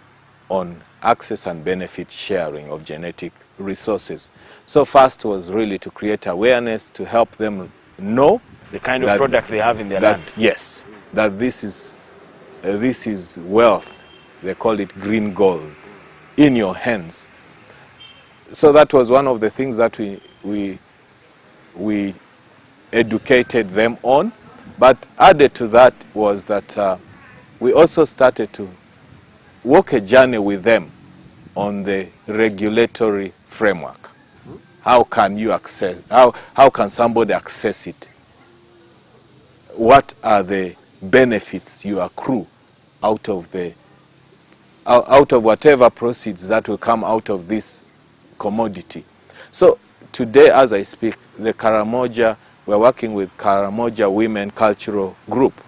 S2: on access and benefit sharing of genetic resources. So first was really to create awareness, to help them know
S17: the kind of product they have in their land.
S2: Yes, that this is wealth. They call it green gold in your hands. So that was one of the things that we educated them on. But added to that was that we also started to walk a journey with them on the regulatory framework. How can you access, how can somebody access it? What are the benefits you accrue out of whatever proceeds that will come out of this commodity? So today, as I speak, the Karamoja, we're working with Karamoja Women Cultural Group.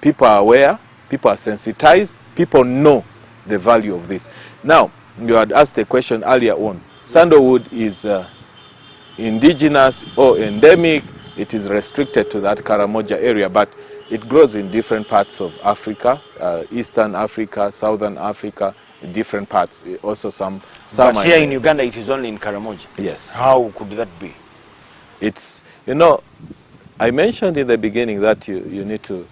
S2: People are aware, people are sensitized, people know the value of this. Now, you had asked a question earlier on. Sandalwood is indigenous or endemic. It is restricted to that Karamoja area, but it grows in different parts of Africa, Eastern Africa, Southern Africa, in different parts. Also some
S17: But here in Uganda, it is only in Karamoja.
S2: Yes.
S17: How could that be?
S2: It's, you know, I mentioned in the beginning that you need to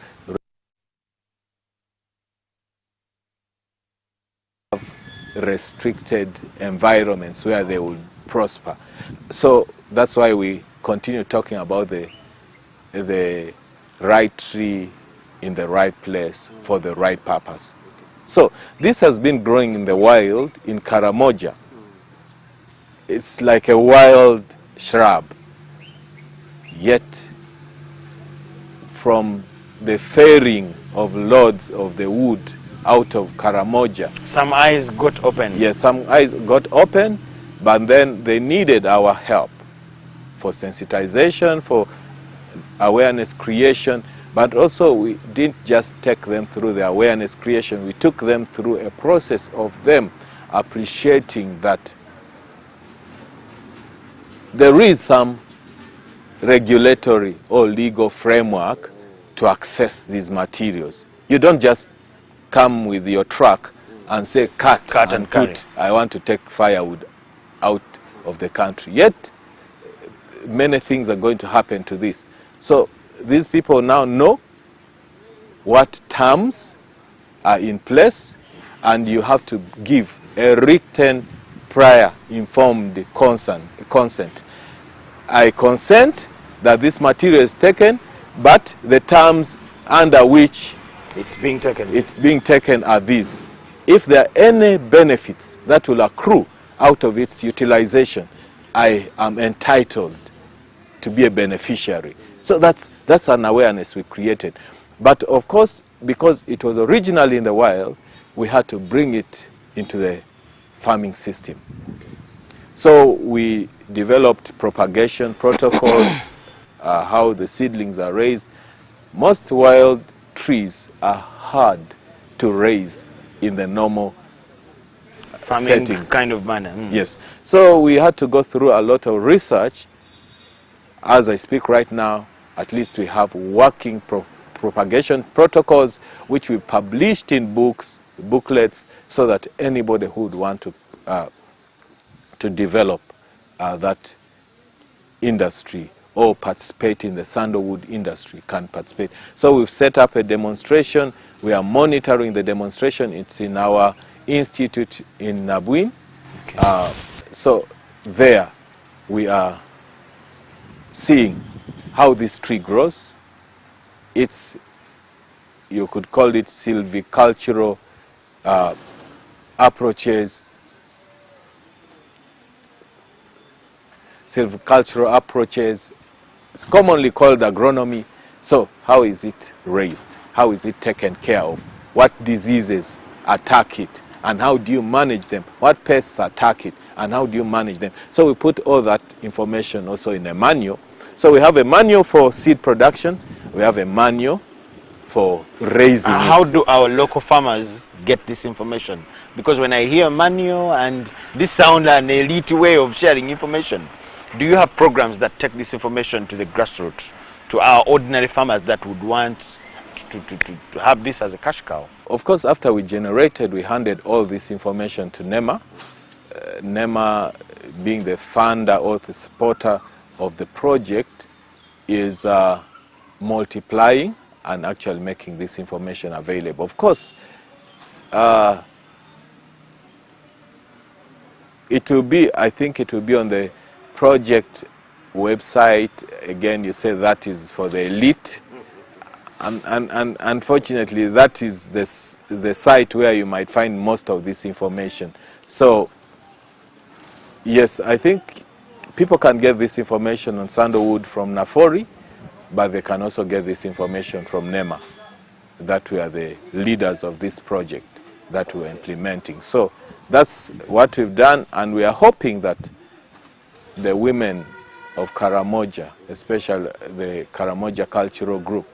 S2: have restricted environments where they will prosper. So that's why we continue talking about the right tree in the right place for the right purpose. So this has been growing in the wild in Karamoja. It's like a wild shrub. Yet from the ferrying of loads of the wood out of Karamoja,
S17: some eyes got open.
S2: Yes, some eyes got open, but then they needed our help for sensitization, for awareness creation, but also we didn't just take them through the awareness creation, we took them through a process of them appreciating that there is some regulatory or legal framework to access these materials. You don't just come with your truck and say cut and
S17: carry.
S2: put, I want to take firewood out of the country. Yet many things are going to happen to this. So these people now know what terms are in place, and you have to give a written prior informed consent. I consent that this material is taken, but the terms under which
S17: it's being
S2: taken are these. If there are any benefits that will accrue out of its utilization, I am entitled to be a beneficiary. So that's an awareness we created. But of course, because it was originally in the wild, we had to bring it into the farming system. So we developed propagation protocols, how the seedlings are raised. Most wild trees are hard to raise in the normal
S17: farming
S2: settings.
S17: Kind of manner.
S2: Yes. So we had to go through a lot of research. As I speak right now, at least we have working propagation protocols, which we've published in booklets, so that anybody who would want to develop that industry or participate in the sandalwood industry can participate. So we've set up a demonstration. We are monitoring the demonstration. It's in our institute in Nabuin. Okay. So there we are seeing how this tree grows. It's, you could call it silvicultural approaches. Silvicultural approaches. It's commonly called agronomy. So how is it raised? How is it taken care of? What diseases attack it? And how do you manage them? What pests attack it? And how do you manage them? So we put all that information also in a manual. So we have a manual for seed production. We have a manual for raising
S17: How do our local farmers get this information? Because when I hear manual, and this sounds an elite way of sharing information, do you have programs that take this information to the grassroots, to our ordinary farmers that would want to have this as a cash cow?
S2: Of course, after we generated, we handed all this information to NEMA. NEMA, being the funder or the supporter of the project, is multiplying and actually making this information available. Of course, it will be, I think it will be on the project website. Again, you say that is for the elite. And unfortunately, that is the site where you might find most of this information. So, yes, I think people can get this information on sandalwood from Nafori, but they can also get this information from NEMA, that we are the leaders of this project that we're implementing. So that's what we've done, and we are hoping that the women of Karamoja, especially the Karamoja Cultural Group,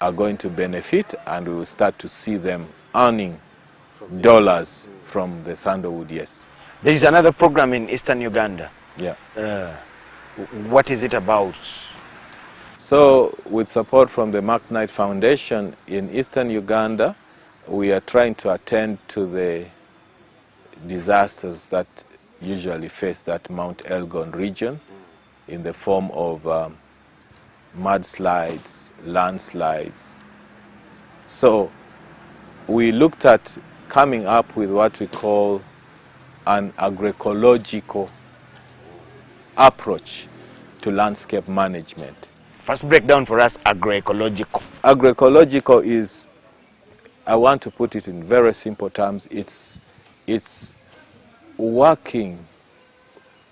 S2: are going to benefit, and we will start to see them earning dollars from the sandalwood, yes.
S17: There is another program in Eastern Uganda.
S2: Yeah.
S17: What is it about?
S2: So with support from the Mark Knight Foundation in Eastern Uganda, we are trying to attend to the disasters that usually face that Mount Elgon region in the form of mudslides, landslides. So we looked at coming up with what we call an agroecological approach to landscape management.
S17: First, break down for us agroecological.
S2: Agroecological is, I want to put it in very simple terms, it's working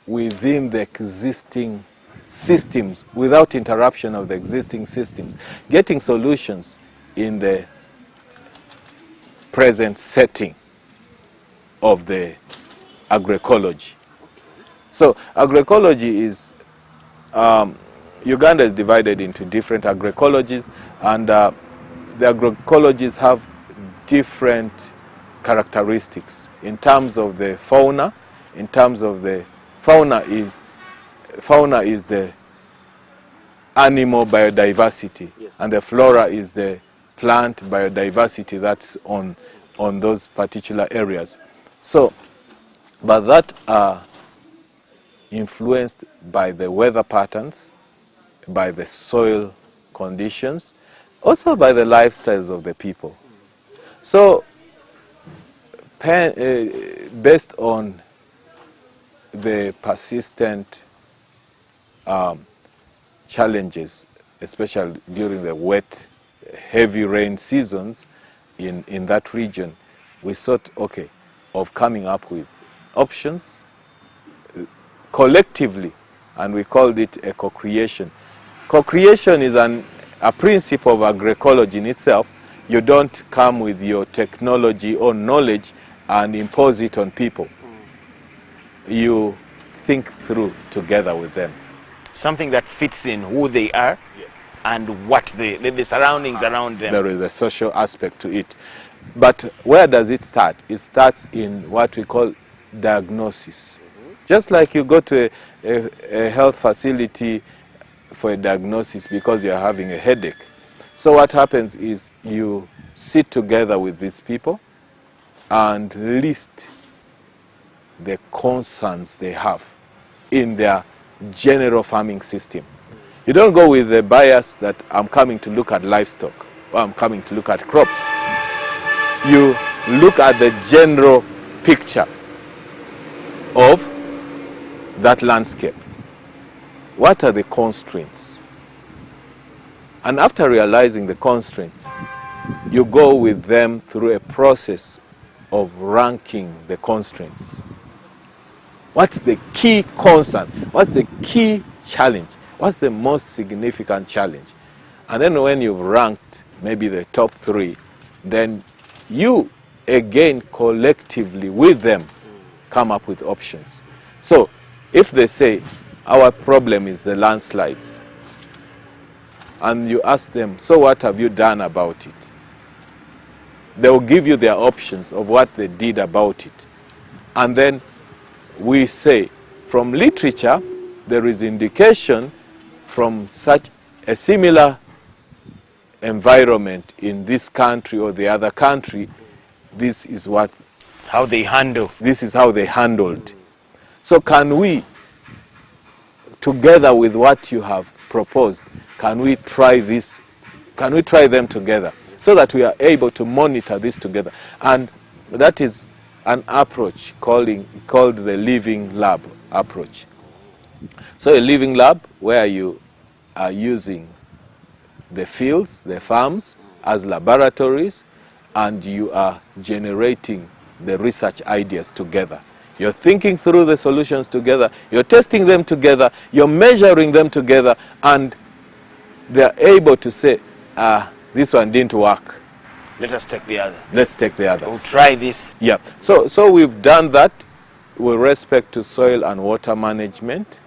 S2: within the existing systems without interruption of the existing systems, getting solutions in the present setting of the agroecology. So agroecology is, Uganda is divided into different agroecologies, and the agroecologies have different characteristics in terms of the fauna. In terms of the fauna is the animal biodiversity, yes, and the flora is the plant biodiversity that's on those particular areas. So, but that are influenced by the weather patterns, by the soil conditions, also by the lifestyles of the people. So, based on the persistent challenges, especially during the wet, heavy rain seasons in that region, we thought, okay, of coming up with options collectively, and we called it a co-creation. Co-creation is a principle of agroecology in itself. You don't come with your technology or knowledge and impose it on people. You think through together with them.
S17: Something that fits in who they are, yes, and what the surroundings around them.
S2: There is a social aspect to it. But where does it start? It starts in what we call diagnosis. Just like you go to a health facility for a diagnosis because you're having a headache. So what happens is you sit together with these people and list the concerns they have in their general farming system. You don't go with the bias that I'm coming to look at livestock or I'm coming to look at crops. You look at the general picture of that landscape. What are the constraints? And after realizing the constraints, you go with them through a process of ranking the constraints. What's the key concern? What's the key challenge? What's the most significant challenge? And then when you've ranked maybe the top 3, then you again collectively with them come up with options. So if they say our problem is the landslides, and you ask them, so what have you done about it? They will give you their options of what they did about it. And then we say, from literature, there is indication from such a similar environment in this country or the other country, this is how they handled. So can we, together with what you have proposed, can we try this? Can we try them together so that we are able to monitor this together? And that is an approach called the living lab approach. So a living lab where you are using the fields, the farms as laboratories, and you are generating the research ideas together. You're thinking through the solutions together, you're testing them together, you're measuring them together, and they're able to say, this one didn't work.
S17: Let us take the other.
S2: Let's take the other.
S17: We'll try this.
S2: Yeah. So we've done that with respect to soil and water management,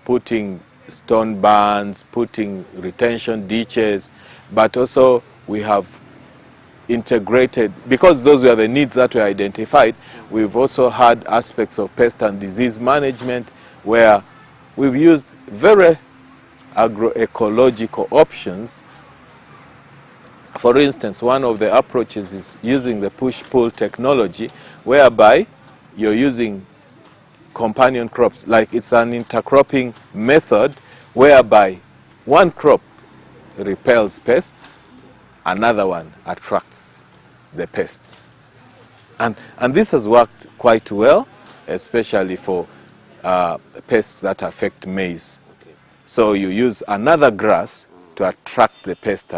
S2: putting stone barns, putting retention ditches, but also we have integrated, because those were the needs that were identified, we've also had aspects of pest and disease management where we've used very agroecological options. For instance, one of the approaches is using the push-pull technology, whereby you're using companion crops. Like it's an intercropping method whereby one crop repels pests, another one attracts the pests. And this has worked quite well, especially for pests that affect maize. Okay. So you use another grass to attract the pest,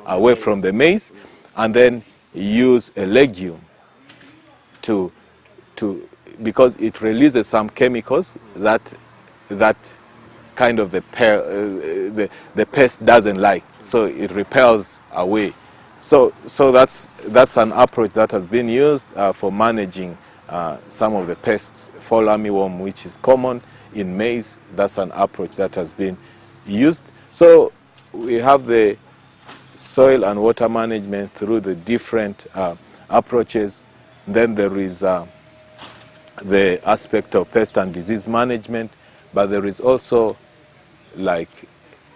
S2: away from the maize, and then use a legume because it releases some chemicals that kind of the pest doesn't like, so it repels away. So that's an approach that has been used for managing some of the pests. Fall armyworm, which is common in maize, that's an approach that has been used. So we have the soil and water management through the different approaches. Then there is the aspect of pest and disease management, but there is also like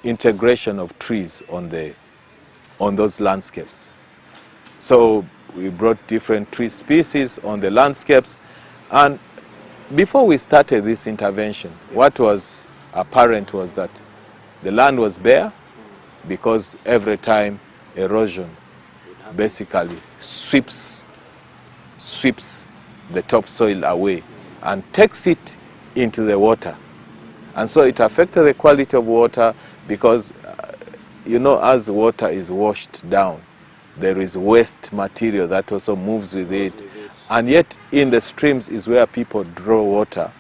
S2: integration of trees on those landscapes. So we brought different tree species on the landscapes, and before we started this intervention, what was apparent was that the land was bare, because every time erosion basically sweeps the topsoil away and takes it into the water. And so it affected the quality of water, because you know, as water is washed down, there is waste material that also moves with it. And yet in the streams is where people draw water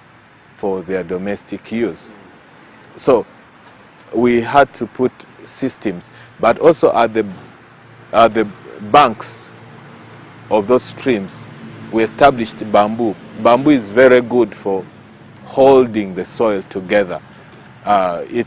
S2: for their domestic use. So we had to put systems, but also at the banks of those streams, we established bamboo. Bamboo is very good for holding the soil together. It's